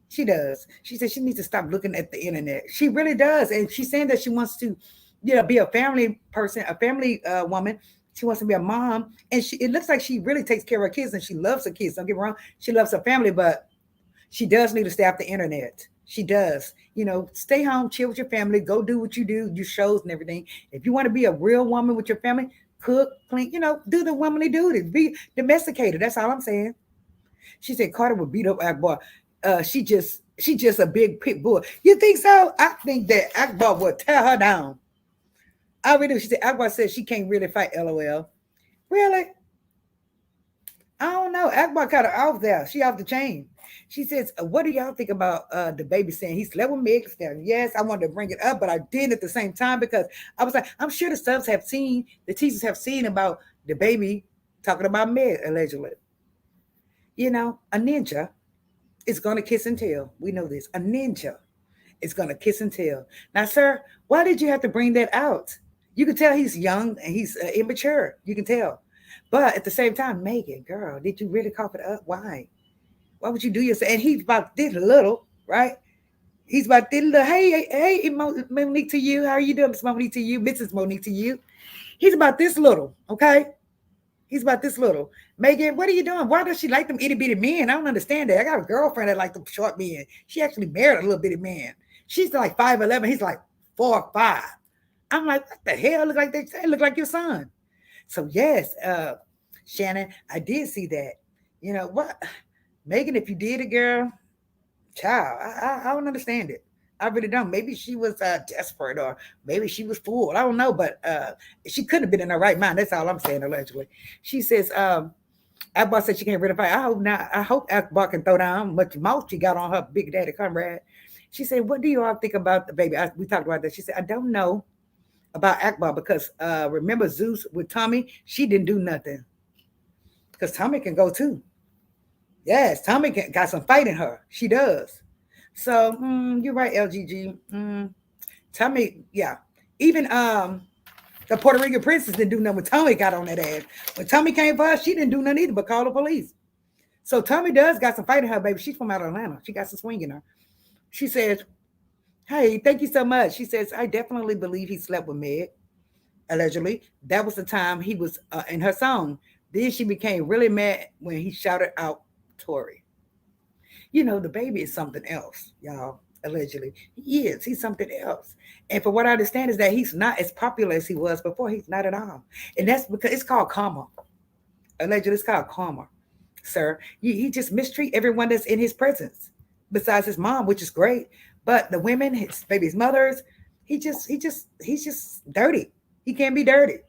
she does. She said she needs to stop looking at the internet. She really does. And she's saying that she wants to, be a family person, a family woman. She wants to be a mom. And it looks like she really takes care of her kids and she loves her kids. Don't get me wrong. She loves her family, but she does need to stay off the internet. She does. Stay home, chill with your family, go do what you do, do shows and everything. If you want to be a real woman with your family, cook, clean, do the womanly duties. Be domesticated. That's all I'm saying. She said Carter would beat up Akbar. She just a big pit bull. You think so? I think that Akbar will tear her down. I really do. She said Akbar said she can't really fight. LOL. Really? I don't know. Akbar kind of off there. She off the chain. She says, "What do y'all think about the baby saying he slept with Meg? Yes, I wanted to bring it up, but I didn't at the same time because I was like, I'm sure the subs have seen, the teachers have seen about the baby talking about Meg allegedly. A ninja is going to kiss and tell. We know this. A ninja is going to kiss and tell. Now, sir, why did you have to bring that out? You can tell he's young and he's immature. You can tell. But at the same time, Megan, girl, did you really cough it up? Why? Why would you do yourself? And he's about this little, right? He's about this little. Hey, Monique to you. How are you doing, Miss Monique to you? Mrs. Monique to you. He's about this little, okay? He's about this little. Megan, what are you doing? Why does she like them itty bitty men? I don't understand that. I got a girlfriend that like them short men. She actually married a little bitty man. She's like 5'11". He's like 4'5". I'm like, what the hell? Look like they look like your son. So yes, Shannon, I did see that. What, Megan? If you did it, girl, child, I don't understand it. I really don't. Maybe she was desperate, or maybe she was fooled. I don't know, but she couldn't have been in her right mind. That's all I'm saying. Allegedly, she says, Akbar said she can't really fight. I hope not. I hope Akbar can throw down much mouth she got on her big daddy comrade. She said, "What do you all think about the baby?" We talked about that. She said, "I don't know about Akbar because remember Zeus with Tommy? She didn't do nothing because Tommy can go too. Yes, got some fight in her. She does. So you're right, LGG. Tommy, yeah. Even the Puerto Rican princess didn't do nothing when Tommy got on that ass. When Tommy came for her, she didn't do nothing either but call the police. So Tommy does got some fight in her, baby. She's from out of Atlanta. She got some swing in her. She says, "Hey, thank you so much." She says, "I definitely believe he slept with Meg, allegedly. That was the time he was in her song. Then she became really mad when he shouted out Tori. You know, the baby is something else, y'all, allegedly. He is. He's something else. And for what I understand is that he's not as popular as he was before. He's not at all. And that's because it's called karma. Allegedly, it's called karma, sir. He just mistreat everyone that's in his presence, besides his mom, which is great. But the women, his baby's mothers, he's just dirty. He can't be dirty.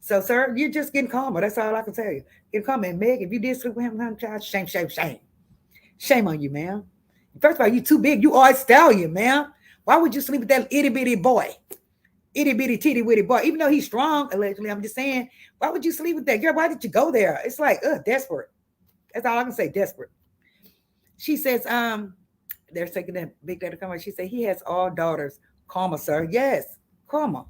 So, sir, you're just getting karma. That's all I can tell you. Get karma. And Meg, if you did sleep with him, child, shame, shame, shame. Shame on you, man. First of all, you too big. You are a stallion, man. Why would you sleep with that itty bitty boy? Itty bitty titty witty boy. Even though he's strong, allegedly, I'm just saying, why would you sleep with that girl? Why did you go there? It's like, desperate. That's all I can say, desperate. She says, they're taking that big daddy come. She said, he has all daughters. Karma, sir. Yes, karma.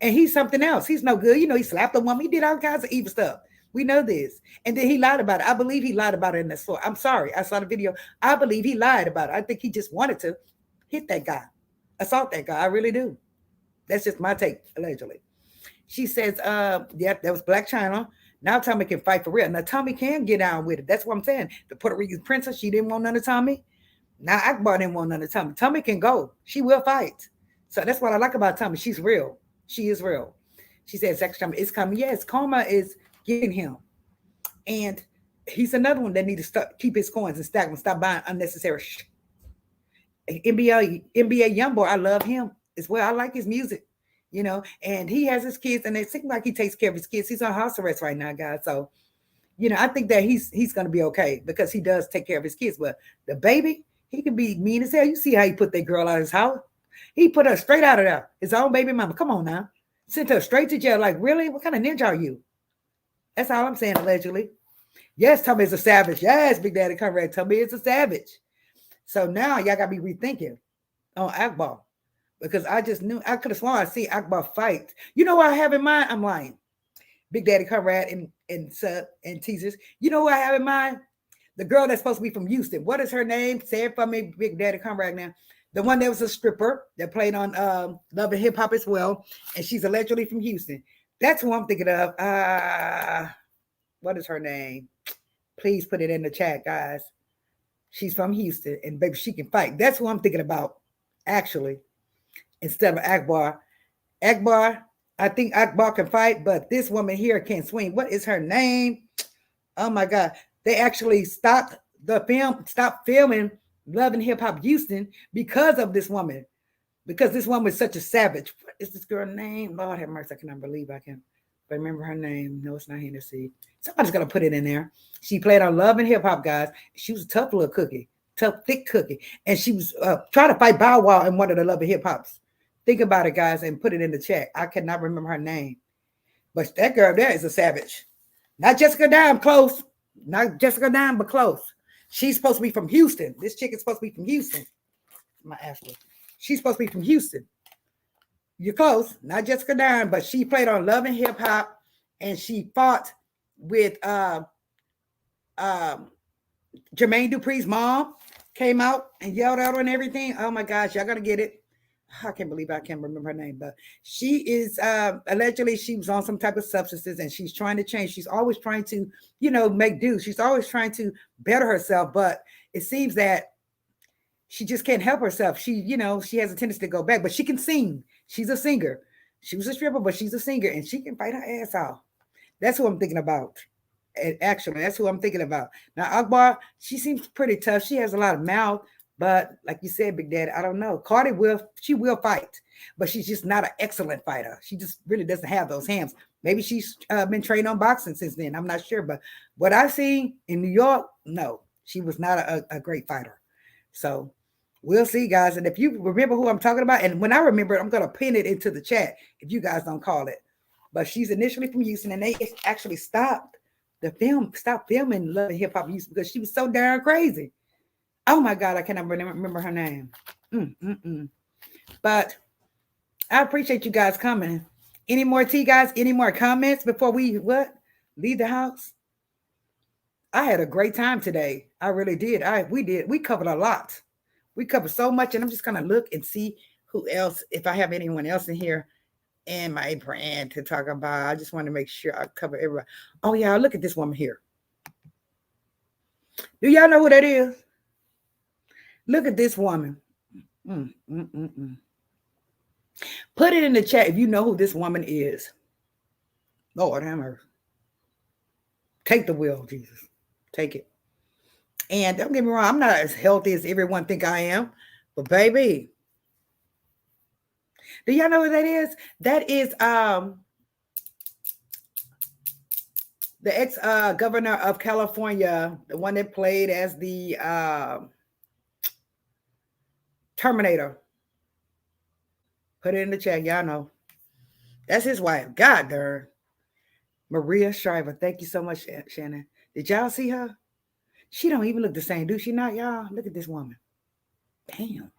And he's something else. He's no good. You know, he slapped a woman. He did all kinds of evil stuff. We know this. And then he lied about it. I believe he lied about it in the store. I'm sorry. I saw the video. I believe he lied about it. I think he just wanted to hit that guy, assault that guy. I really do. That's just my take, allegedly. She says, yep, that was Black China. Now Tommy can fight for real. Now Tommy can get down with it. That's what I'm saying. The Puerto Rican princess, she didn't want none of Tommy. Now Akbar didn't want none of Tommy. Tommy can go. She will fight. So that's what I like about Tommy. She's real. She is real. She said, sex trauma is coming. Yes, karma is getting him. And he's another one that needs to keep his coins and stack them. Stop buying unnecessary shit. NBA Youngboy, I love him as well. I like his music, you know, and he has his kids, and it seems like he takes care of his kids. He's on house arrest right now, guys. So, you know, I think that he's going to be okay because he does take care of his kids. But the baby, he can be mean as hell. You see how he put that girl out of his house? He put her straight out of there. His own baby mama. Come on now. Sent her straight to jail. Like, really? What kind of ninja are you? That's all I'm saying, allegedly. Yes, Tommy is a savage. Yes, Big Daddy Conrad. Tommy is a savage. So now y'all got to be rethinking on Akbar. Because I just knew, I could have sworn I see Akbar fight. You know what I have in mind? I'm lying. Big Daddy Conrad and teasers. You know what I have in mind? The girl that's supposed to be from Houston. What is her name? Say it for me, Big Daddy Conrad now. The one that was a stripper that played on Love and Hip Hop as well. And she's allegedly from Houston. That's who I'm thinking of. What is her name? Please put it in the chat, guys. She's from Houston. And baby, she can fight. That's who I'm thinking about, actually. Instead of Akbar. Akbar, I think Akbar can fight, but this woman here can't swing. What is her name? Oh, my God. They actually stopped filming Love and Hip Hop Houston because of this woman. Because this woman is such a savage. What is this girl's name? Lord have mercy. I cannot believe I can remember her name. No, it's not here to see. Somebody's going to put it in there. She played on Love and Hip Hop, guys. She was a tough little cookie. Tough, thick cookie. And she was trying to fight Bow Wow in one of the Love and Hip Hops. Think about it, guys, and put it in the chat. I cannot remember her name. But that girl there is a savage. Not Jessica Dime, close. Not Jessica Dime, but close. She's supposed to be from Houston. This chick is supposed to be from Houston. My ass was. She's supposed to be from Houston. You're close. Not Jessica Dime, but she played on Love and Hip Hop, and she fought with Jermaine Dupri's mom. Came out and yelled at her and everything. Oh my gosh, y'all gotta get it. I can't believe I can't remember her name, but she is allegedly she was on some type of substances and she's trying to change. She's always trying to, you know, make do. She's always trying to better herself, but it seems that she just can't help herself. She, you know, she has a tendency to go back, but she can sing. She's a singer. She was a stripper, but she's a singer and she can fight her ass off. That's who I'm thinking about. And actually, that's who I'm thinking about. Now, Akbar, she seems pretty tough. She has a lot of mouth, But like you said, Big Daddy, I don't know. She will fight, but she's just not an excellent fighter. She just really doesn't have those hands. Maybe she's been trained on boxing since then. I'm not sure. But what I seen in New York, no, she was not a great fighter. So we'll see, guys. And if you remember who I'm talking about, and when I remember it, I'm going to pin it into the chat if you guys don't call it. But she's initially from Houston, and they actually stopped filming Love and Hip Hop Houston because she was so darn crazy. Oh my God, I cannot remember her name. But I appreciate you guys coming. Any more tea, guys? Any more comments before we leave the house? I had a great time today. I really did. We covered a lot. We covered so much, and I'm just gonna look and see who else, if I have anyone else in here and my brand to talk about. I just want to make sure I cover everybody. Oh yeah, look at this woman here. Do y'all know who that is? Look at this woman. Put it in the chat if you know who this woman is. Lord have mercy. Take the wheel, Jesus. Take it. And don't get me wrong, I'm not as healthy as everyone think I am. But baby, do y'all know who that is? That is the ex-governor of California, the one that played as the Terminator. Put it in the chat. Y'all know. That's his wife. God darn. Maria Shriver. Thank you so much, Shannon. Did y'all see her? She don't even look the same, do she not, y'all? Look at this woman. Damn.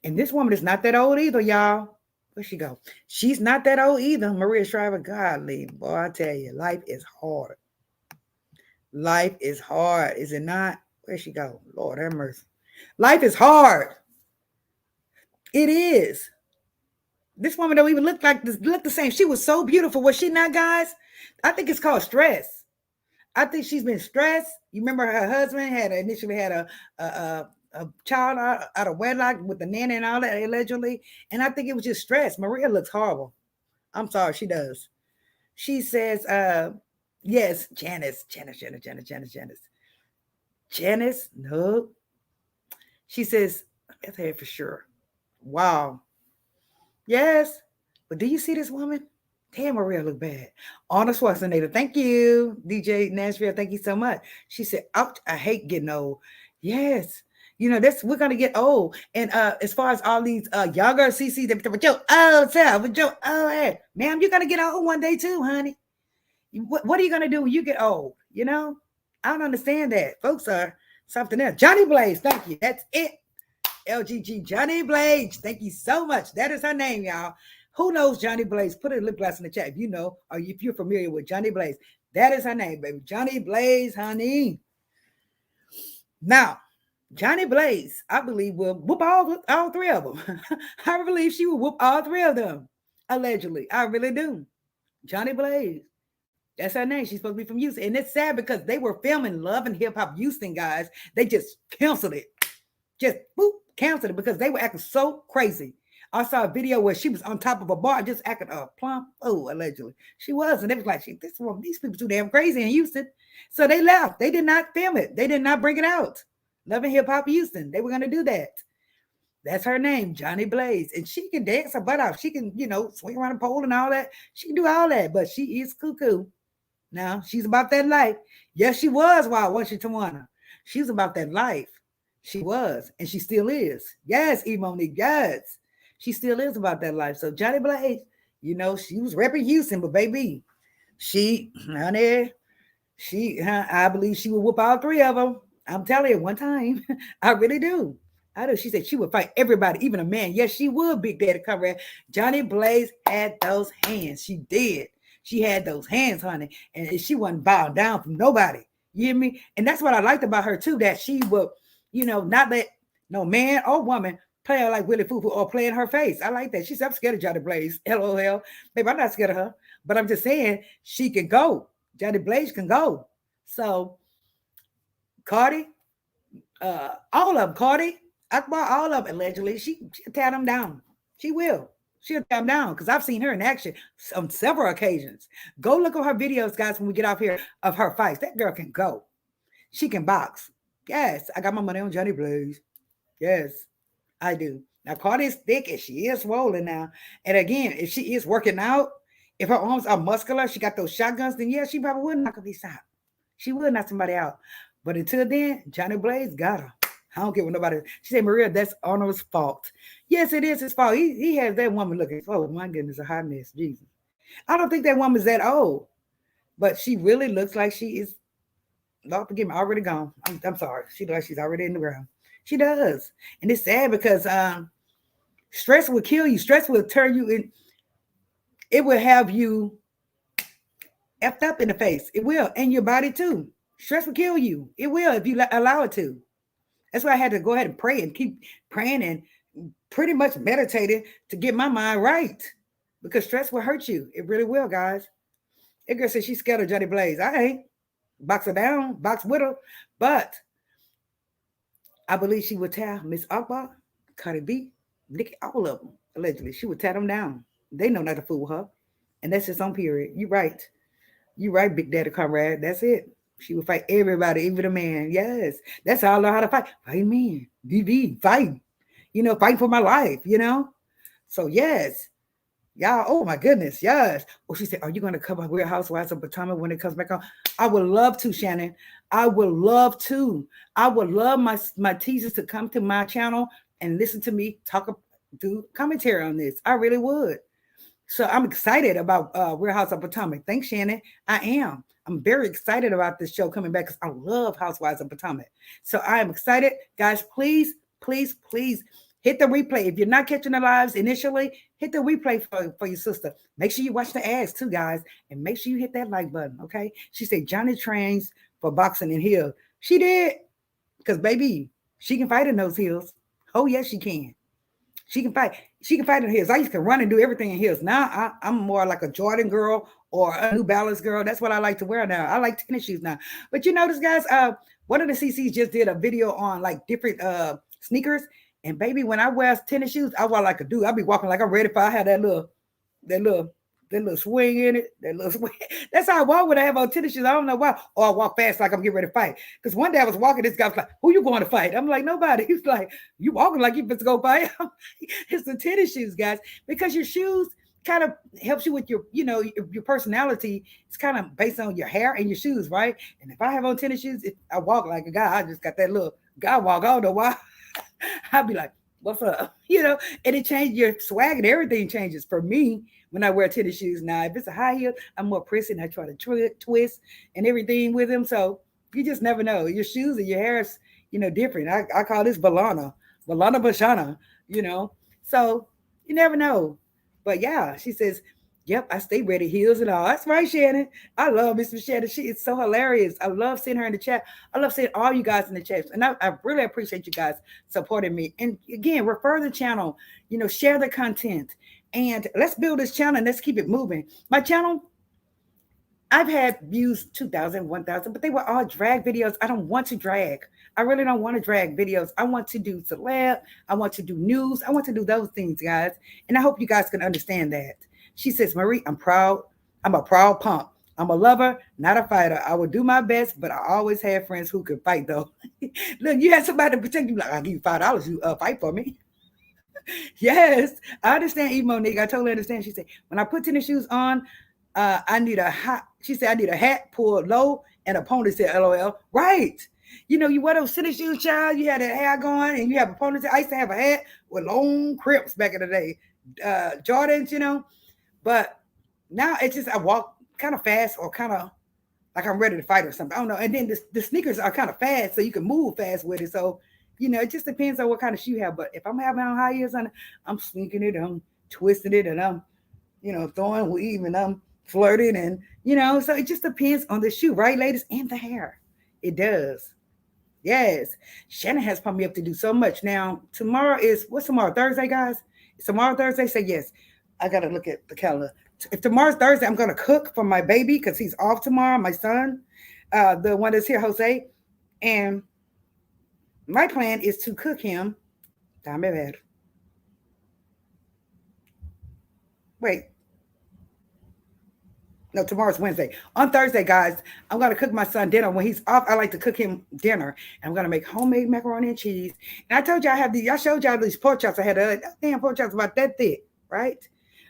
And this woman is not that old either, y'all. Where'd she go? She's not that old either. Maria Shriver. Godly. Boy, I tell you, life is hard. Life is hard, is it not? Where'd she go? Lord have mercy. Life is hard. It is. This woman don't even look the same. She was so beautiful. Was she not, guys? I think it's called stress. I think she's been stressed. You remember her husband initially had a child out of wedlock with the nanny and all that, allegedly. And I think it was just stress. Maria looks horrible. I'm sorry, she does. She says, yes, Janice, no. She says, that's her for sure. Wow. Yes. But do you see this woman? Damn, Maria look bad. Arnold Schwarzenegger. Thank you. DJ Nashville. Thank you so much. She said, ouch, I hate getting old. Yes. You know, we're gonna get old. And as far as all these younger CC, with your old self, with your old head, ma'am, you're gonna get old one day too, honey. What are you gonna do when you get old? You know? I don't understand that. Folks are something else. Johnny Blaze, thank you. That's it. LGG Johnny Blaze. Thank you so much. That is her name, y'all. Who knows Johnny Blaze? Put a lip gloss in the chat if you know or if you're familiar with Johnny Blaze. That is her name, baby. Johnny Blaze, honey. Now, Johnny Blaze, I believe, will whoop all three of them. I believe she will whoop all three of them. Allegedly. I really do. Johnny Blaze. That's her name. She's supposed to be from Houston. And it's sad because they were filming Love and Hip Hop Houston, guys. They just canceled it. Just boop, canceled it because they were acting so crazy. I saw a video where she was on top of a bar just acting a plump. Oh, allegedly. She was. And it was like, these people too damn crazy in Houston. So they left. They did not film it. They did not bring it out. Love and Hip Hop Houston. They were going to do that. That's her name, Johnny Blaze. And she can dance her butt off. She can, swing around a pole and all that. She can do all that. But she is cuckoo. Now, she's about that life. Yes, she was Wild Washington Tawana. She was about that life. She was. And she still is. Yes, E. Monique. Yes. She still is about that life. So Johnny Blaze, she was repping Houston, but baby, I believe she would whoop all three of them. I'm telling you, one time. I really do. I do. She said she would fight everybody, even a man. Yes, she would, Big Daddy Conrad. Johnny Blaze had those hands. She did. She had those hands, honey. And she wasn't bowing down from nobody. You hear me? And that's what I liked about her, too, that she would, not let no man or woman play her like Willie Foo or play in her face. I like that. She said, I'm scared of Johnny Blaze. LOL. Baby, I'm not scared of her. But I'm just saying, she can go. Johnny Blaze can go. So, Cardi, all of them, Cardi, Akbar, all of them, allegedly, she'll tear them down. She will. She'll tear them down because I've seen her in action on several occasions. Go look at her videos, guys, when we get off here of her fights. That girl can go. She can box. Yes, I got my money on Johnny Blaze. Yes, I do. Now, Cardi is thick and she is swollen now. And again, if she is working out, if her arms are muscular, she got those shotguns, then yeah, she probably would knock a piece out. She would knock somebody out. But until then, Johnny Blaze got her. I don't care what nobody. She said, Maria, that's Arnold's fault. Yes, it is his fault. He has that woman looking. Oh my goodness, a hot mess, Jesus. I don't think that woman's that old, but she really looks like she is. Lord forgive me, already gone. I'm sorry. She looks like she's already in the ground. She does, and it's sad because stress will kill you. Stress will turn you in. It will have you effed up in the face. It will, and your body too. Stress will kill you. It will if you allow it to. That's why I had to go ahead and pray and keep praying and pretty much meditating to get my mind right. Because stress will hurt you. It really will, guys. That girl said she's scared of Johnny Blaze. I ain't. Box her down, box with her. But I believe she would tear Miss Akbar, Cardi B, Nicki, all of them, allegedly. She would tear them down. They know not to fool her. And that's just on period. You're right. You're right, Big Daddy Comrade. That's it. She would fight everybody, even a man. Yes. That's how I learned how to fight. Fight men. DB, fight. Fight for my life, So yes. Y'all, oh my goodness, yes. Well, she said, are you going to cover Real Housewives of Potomac when it comes back on? I would love to, Shannon. I would love to. I would love my teachers to come to my channel and listen to me do commentary on this. I really would. So I'm excited about Real House of Potomac. Thanks, Shannon. I am. I'm very excited about this show coming back because I love Housewives of Potomac. So I am excited. Guys, please, please, please hit the replay. If you're not catching the lives initially, hit the replay for your sister. Make sure you watch the ads too, guys. And make sure you hit that like button, okay? She said Johnny trains for boxing in heels. She did. Because, baby, she can fight in those heels. Oh, yes, she can. She can fight. She can fight in heels. I used to run and do everything in heels. Now I'm more like a Jordan girl or a New Balance girl. That's what I like to wear now. I like tennis shoes now. But you notice, guys, one of the CCs just did a video on like different sneakers. And baby, when I wear tennis shoes, I walk like a dude. I be walking like I'm ready for. I have that little that little swing in it, that little swing. That's how I walk when I have on tennis shoes. I don't know why. Or I walk fast like I'm getting ready to fight. Because one day I was walking, this guy was like, who you going to fight? I'm like, nobody. He's like, you walking like you supposed to go fight. It's the tennis shoes, guys. Because your shoes kind of helps you with your personality. It's kind of based on your hair and your shoes, right? And if I have on tennis shoes, I walk like a guy. I just got that little guy walk. I don't know why. I'd be like, what's up? And it changed your swag and everything changes for me when I wear tennis shoes. Now, if it's a high heel, I'm more pressy and I try to twist and everything with them. So you just never know. Your shoes and your hair is, different. I call this Valana Bashana, you know. So you never know. But yeah, she says, yep, I stay ready, heels and all. That's right, Shannon. I love Miss Shannon. She is so hilarious. I love seeing her in the chat. I love seeing all you guys in the chat. And I really appreciate you guys supporting me. And again, refer the channel, share the content. And let's build this channel and let's keep it moving. My channel, I've had views 2,000, 1,000, but they were all drag videos. I don't want to drag. I really don't want to drag videos. I want to do celeb. I want to do news. I want to do those things, guys. And I hope you guys can understand that. She says, Marie, I'm proud. I'm a proud punk. I'm a lover, not a fighter. I will do my best, but I always have friends who can fight, though. Look, you had somebody to protect you. Like, I'll give you $5. You fight for me. Yes, I understand, E Monique. I totally understand. She said, when I put tennis shoes on, I need a hat. She said, I need a hat pulled low and a ponytail, LOL. Right. You wear those tennis shoes, child. You had that hair going and you have a ponytail. I used to have a hat with long crimps back in the day. Jordans. But now it's just I walk kind of fast or kind of like I'm ready to fight or something. I don't know. And then the sneakers are kind of fast, so you can move fast with it. So, it just depends on what kind of shoe you have. But if I'm having on high heels on, I'm sneaking it, I'm twisting it, and I'm, throwing weave and I'm flirting and, so it just depends on the shoe, right, ladies? And the hair. It does. Yes. Shannon has pumped me up to do so much. Now, what's tomorrow? Thursday, guys? Is tomorrow Thursday? Say yes. I got to look at the calendar. If tomorrow's Thursday, I'm going to cook for my baby because he's off tomorrow, my son, the one that's here, Jose. And my plan is to cook him. Wait. No, tomorrow's Wednesday. On Thursday, guys, I'm gonna cook my son dinner. When he's off, I like to cook him dinner. And I'm gonna make homemade macaroni and cheese. And I told you I have these, I showed y'all these pork chops. I had damn pork chops about that thick, right?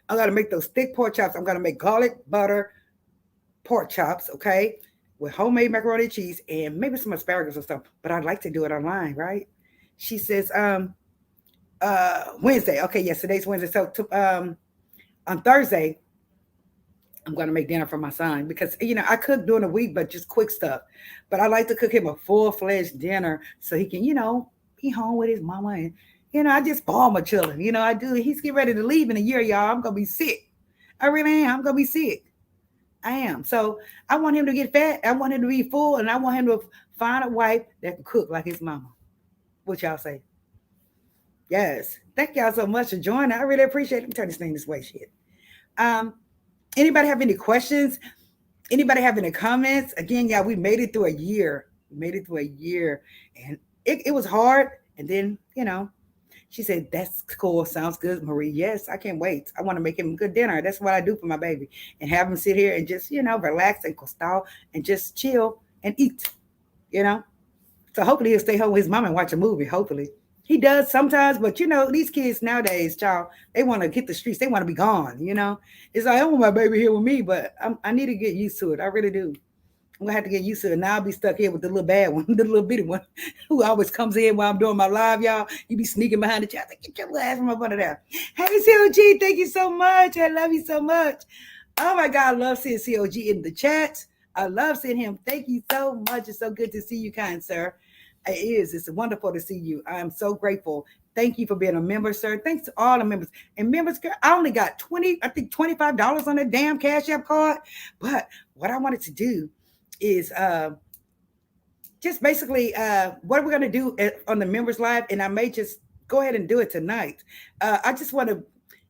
I'm gonna make those thick pork chops. I'm gonna make garlic butter pork chops, okay? With homemade macaroni and cheese and maybe some asparagus or stuff. But I'd like to do it online, right? She says, Wednesday. Okay, yes, today's Wednesday. So on Thursday, I'm gonna make dinner for my son because I cook during the week, but just quick stuff. But I like to cook him a full-fledged dinner so he can, be home with his mama and I just spoil my children. I do. He's getting ready to leave in a year, y'all. I'm gonna be sick. I really am. I'm gonna be sick. I am. So I want him to get fat. I want him to be full, and I want him to find a wife that can cook like his mama. What y'all say? Yes. Thank y'all so much for joining. I really appreciate it. Let me turn this thing this way. Shit. Um, Anybody have any questions? Anybody have any comments? Again, yeah, we made it through a year. We made it through a year. And it was hard. And then, she said, that's cool. Sounds good, Marie. Yes, I can't wait. I want to make him a good dinner. That's what I do for my baby. And have him sit here and just, relax and costal and just chill and eat, you know. So hopefully he'll stay home with his mom and watch a movie. Hopefully. He does sometimes, but these kids nowadays, child, they want to hit the streets. They want to be gone. It's like, I want my baby here with me, but I need to get used to it. I really do. I'm gonna have to get used to it. Now I'll be stuck here with the little bad one, the little bitty one, who always comes in while I'm doing my live, y'all. You be sneaking behind the chat. Like, get your little ass from up under there. Hey, COG, thank you so much. I love you so much. Oh my God, I love seeing COG in the chat. I love seeing him. Thank you so much. It's so good to see you, kind sir. It is. It's wonderful to see you. I am so grateful. Thank you for being a member, sir. Thanks to all the members. And members, girl, I only got $25 on that damn Cash App card. But what I wanted to do is just basically what we're going to do on the members live, and I may just go ahead and do it tonight. I just want to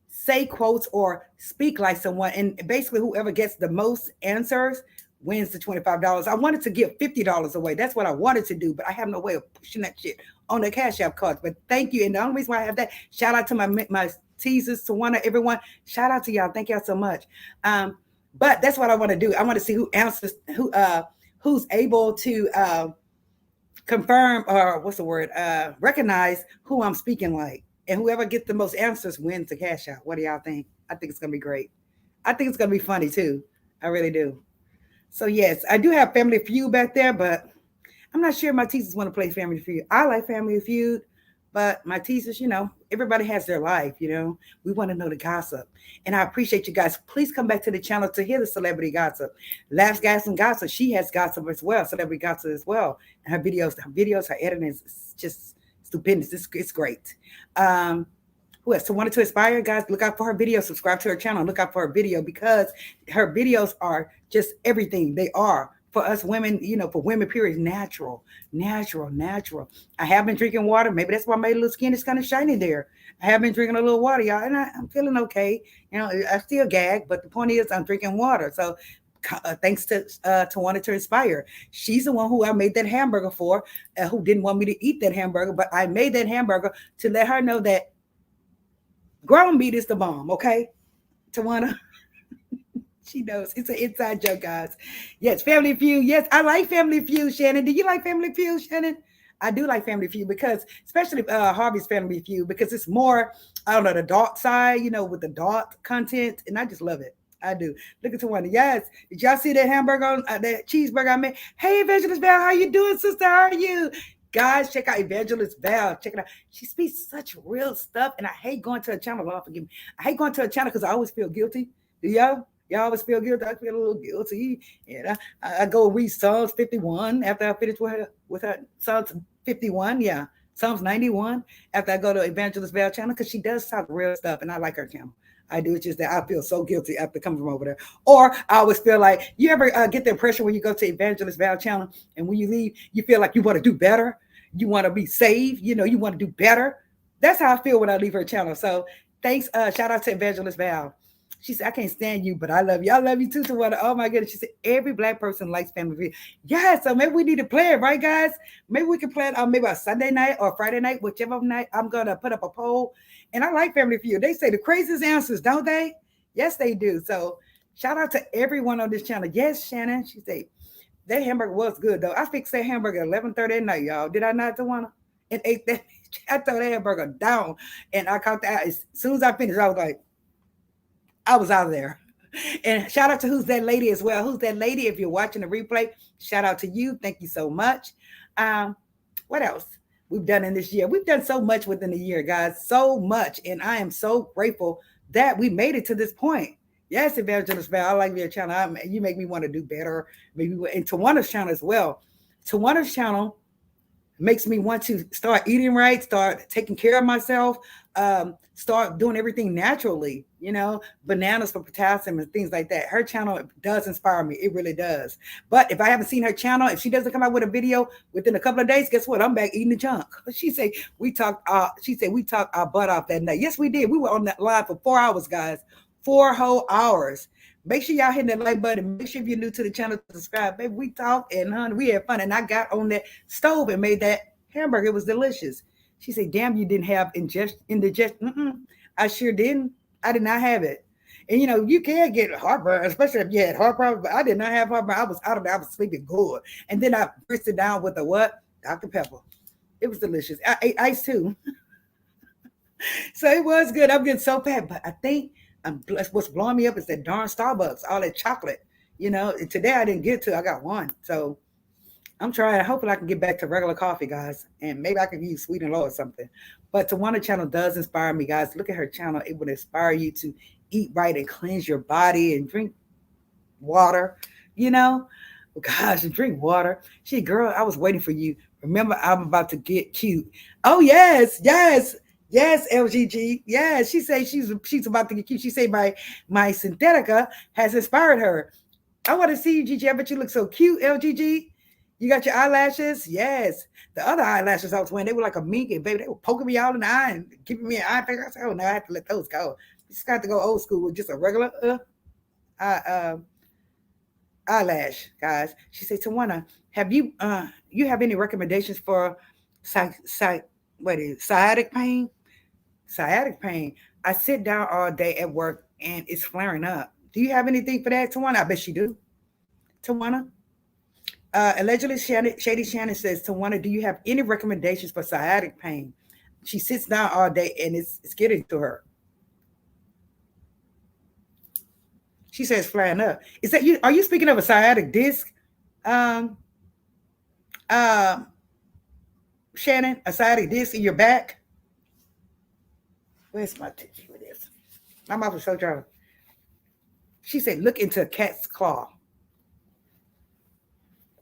say quotes or speak like someone, and basically whoever gets the most answers wins the $25. I wanted to give $50 away. That's what I wanted to do, but I have no way of pushing that shit on the Cash App cards. But thank you. And the only reason why I have that, shout out to my teasers, to one of everyone. Shout out to y'all. Thank y'all so much. But that's what I want to do. I want to see who answers, who's able to confirm, or what's the word, recognize who I'm speaking like. And whoever gets the most answers wins the Cash App. What do y'all think? I think it's going to be great. I think it's going to be funny too. I really do. So yes, I do have Family Feud back there, but I'm not sure my teachers want to play Family Feud. I like Family Feud, but my teachers, everybody has their life, We want to know the gossip. And I appreciate you guys. Please come back to the channel to hear the celebrity gossip. Laughs, Gas, and Gossip. She has gossip as well, celebrity gossip as well. And her videos, her editing is just stupendous. It's great. Who else? So wanted to inspire, guys, look out for her video, subscribe to her channel, look out for her video, because her videos are just everything. They are for us women, for women, period, natural. I have been drinking water. Maybe that's why my little skin is kind of shiny there. I have been drinking a little water, y'all, and I'm feeling okay. I still gag, but the point is I'm drinking water. So thanks to Wanted to Inspire. She's the one who I made that hamburger for, who didn't want me to eat that hamburger, but I made that hamburger to let her know that ground meat is the bomb, okay? Tawana, she knows. It's an inside joke, guys. Yes, Family Feud. Yes, I like Family Feud, Shannon. Do you like Family Feud, Shannon? I do like Family Feud because, especially Harvey's Family Feud, because it's more, I don't know, the dark side, with the dark content, and I just love it. I do. Look at Tawana. Yes. Did y'all see that hamburger, that cheeseburger I made? Hey, Evangelist Val, how you doing, sister? How are you? Guys, check out Evangelist Val. Check it out. She speaks such real stuff, and I hate going to a channel. Lord forgive me. I hate going to a channel because I always feel guilty. Do y'all? Y'all always feel guilty? I feel a little guilty. And I go read Psalms 51 after I finish with her Psalms 51. Yeah, Psalms 91 after I go to Evangelist Val channel, because she does talk real stuff, and I like her channel. I do. It's just that I feel so guilty after coming from over there. Or I always feel like, you ever get the impression when you go to Evangelist Val channel and when you leave, you feel like you want to do better. You want to be saved. You want to do better. That's how I feel when I leave her channel. So thanks. Shout out to Evangelist Val. She said, I can't stand you, but I love you. I love you too, Tawana. Oh my goodness. She said, every Black person likes Family Feud. Yeah, so maybe we need to play it, right, guys? Maybe we can play it on maybe a Sunday night or Friday night, whichever night. I'm going to put up a poll. And I like Family Feud. They say the craziest answers, don't they? Yes, they do. So Shout out to everyone on this channel. Yes, Shannon. She said that hamburger was good though. I fixed that hamburger at 11:30 at night, y'all. Did I not, Tawana? And ate that. I threw that hamburger down, and I caught that. As soon as I finished, I was like, I was out of there. And shout out to Who's That Lady as well. Who's That Lady? If you're watching the replay, shout out to you. Thank you so much. Um, what else we've done in this year? We've done so much within the year, guys. So much. And I am so grateful that we made it to this point. Yes, Evangelist Val, I like your channel. You make me want to do better. Maybe and Tawana's channel as well. Tawana's channel makes me want to start eating right, start taking care of myself, start doing everything naturally, bananas for potassium and things like that. Her channel does inspire me. It really does. But if I haven't seen her channel, if she doesn't come out with a video within a couple of days, guess what? I'm back eating the junk. She said we talked our butt off that night. Yes, we did. We were on that live for 4 hours, guys. 4 whole hours. Make sure y'all hit that like button. Make sure if you're new to the channel to subscribe. Baby, we talked and honey, we had fun. And I got on that stove and made that hamburger. It was delicious. She said, damn, you didn't have indigestion. I sure didn't. I did not have it. And you can get heartburn, especially if you had heartburn, but I did not have heartburn. I was out of there. I was sleeping good. And then I rinsed it down with a what? Dr. Pepper. It was delicious. I ate ice too. So it was good. I'm getting so bad, but I think what's blowing me up is that darn Starbucks, all that chocolate. And today I didn't get to. I got one, so I'm trying. Hopefully, I can get back to regular coffee, guys, and maybe I can use sweet and low or something. But Tawana channel does inspire me, guys. Look at her channel; it would inspire you to eat right and cleanse your body and drink water. Gosh, and drink water. Girl, I was waiting for you. Remember, I'm about to get cute. Oh yes, yes. Yes, LGG. Yeah, she says she's about to get cute. She said my Synthetica has inspired her. I want to see you, Gigi. I bet you look so cute, LGG. You got your eyelashes? Yes. The other eyelashes I was wearing, they were like a mink, and baby, they were poking me all in the eye and giving me an eye finger. I said, oh, no, I have to let those go. You just got to go old school with just a regular eyelash, guys. She said, Tawana, have you have any recommendations for sciatic pain? Sciatic pain. I sit down all day at work and it's flaring up. Do you have anything for that, Tawana? I bet you do. Tawana? Allegedly, Shady Shannon says, Tawana, do you have any recommendations for sciatic pain? She sits down all day and it's getting to her. She says flaring up. Is that you? Are you speaking of a sciatic disc? Shannon, a sciatic disc in your back? Where's my tissue with this? My mouth was so dry. She said, look into a cat's claw.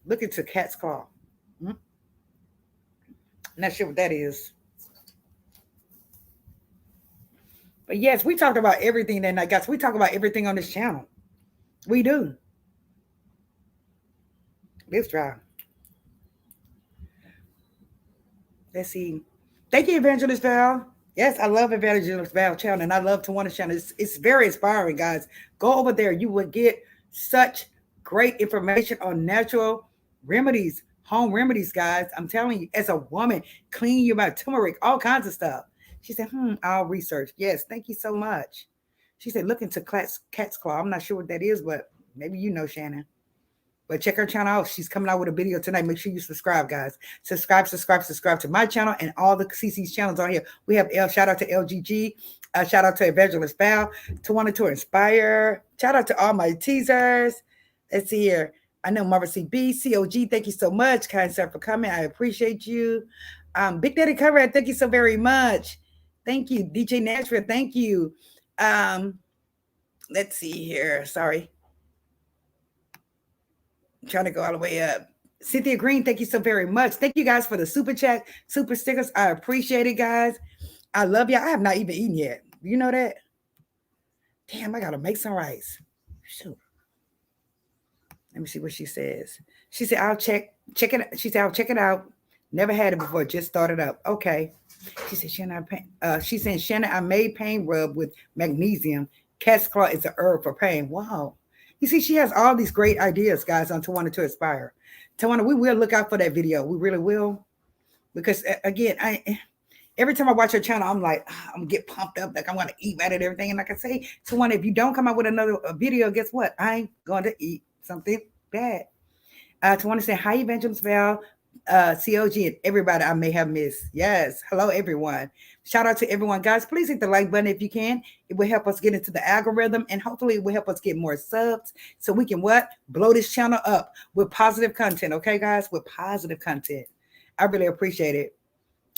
Look into cat's claw. Not sure what that is. But yes, we talked about everything that night, guys. We talk about everything on this channel. We do. It's dry. Let's see. Thank you, Evangelist Val. Yes, I love Evangelist Val channel, and I love Tawana's channel. It's very inspiring, guys. Go over there. You will get such great information on natural remedies, home remedies, guys. I'm telling you, as a woman, clean your mouth, turmeric, all kinds of stuff. She said, I'll research. Yes, thank you so much. She said, look into cat's claw. I'm not sure what that is, but maybe you know, Shannon. But check her channel out. She's coming out with a video tonight. Make sure you subscribe, guys. Subscribe to my channel and all the CC's channels on here. We have shout out to LGG. Shout out to Evangelist Val. Tawana to Inspire. Shout out to all my teasers. Let's see here. I know Marva CB, COG. Thank you so much, kind sir, for coming. I appreciate you. Big Daddy Conrad, thank you so very much. Thank you. DJ Nashville, thank you. Let's see here. Sorry. Trying to go all the way up. Cynthia Green, thank you so very much. Thank you guys for the super chat, super stickers. I appreciate it, guys. I love y'all. I have not even eaten yet. You know that? Damn, I gotta make some rice. Shoot. Let me see what she says. She said, I'll check it. She said, I'll check it out. Never had it before, just started up. Okay. She said, Shannon, I made pain rub with magnesium. Cat's claw is a herb for pain. Wow. You see, she has all these great ideas, guys, on Tawana to Inspire. Tawana, we will look out for that video. We really will. Because, again, Every time I watch your channel, I'm like, I'm get pumped up, like I'm gonna eat at it, everything. And like I say to one, if you don't come out with another video, guess what? I'm going to eat something bad. To want to say hi, Evangelist Val, COG, and everybody I may have missed. Yes, hello everyone. Shout out to everyone, guys. Please hit the like button if you can. It will help us get into the algorithm, and hopefully it will help us get more subs, so we can what blow this channel up with positive content. Okay, guys, with positive content. I really appreciate it.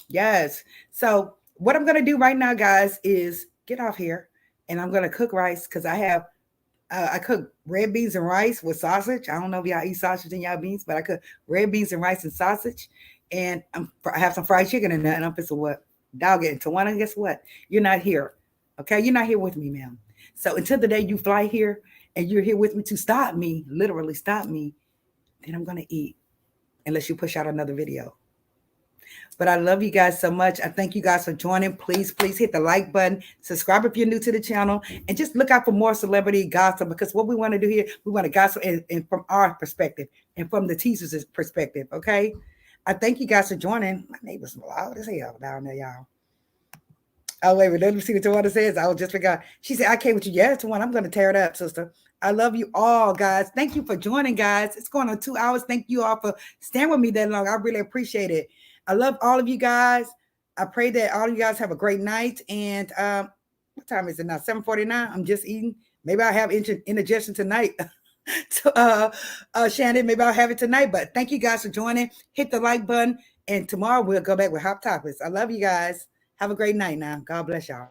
Yes. So what I'm gonna do right now, guys, is get off here, and I'm gonna cook rice because I cook red beans and rice with sausage. I don't know if y'all eat sausage in y'all beans, but I cook red beans and rice and sausage. And I have some fried chicken in there. And I'm just what? Dog it. Tawana, guess what? You're not here. Okay? You're not here with me, ma'am. So until the day you fly here and you're here with me to stop me, literally stop me, then I'm going to eat unless you push out another video. But I love you guys so much. I thank you guys for joining. Please, please hit the like button. Subscribe if you're new to the channel. And just look out for more celebrity gossip, because what we want to do here, we want to gossip and from our perspective and from the teacher's perspective, okay? I thank you guys for joining. My neighbor's loud as hell down there, y'all. Oh, wait, let me see what Tawana says. I just forgot. She said, I came with you. Yeah, Tawana, I'm going to tear it up, sister. I love you all, guys. Thank you for joining, guys. It's going on 2 hours. Thank you all for staying with me that long. I really appreciate it. I love all of you guys. I pray that all of you guys have a great night. And what time is it now? 7:49. I'm just eating. Maybe I'll have indigestion tonight. Shannon, maybe I'll have it tonight. But thank you guys for joining. Hit the like button. And tomorrow we'll go back with hot topics. I love you guys. Have a great night now. God bless y'all.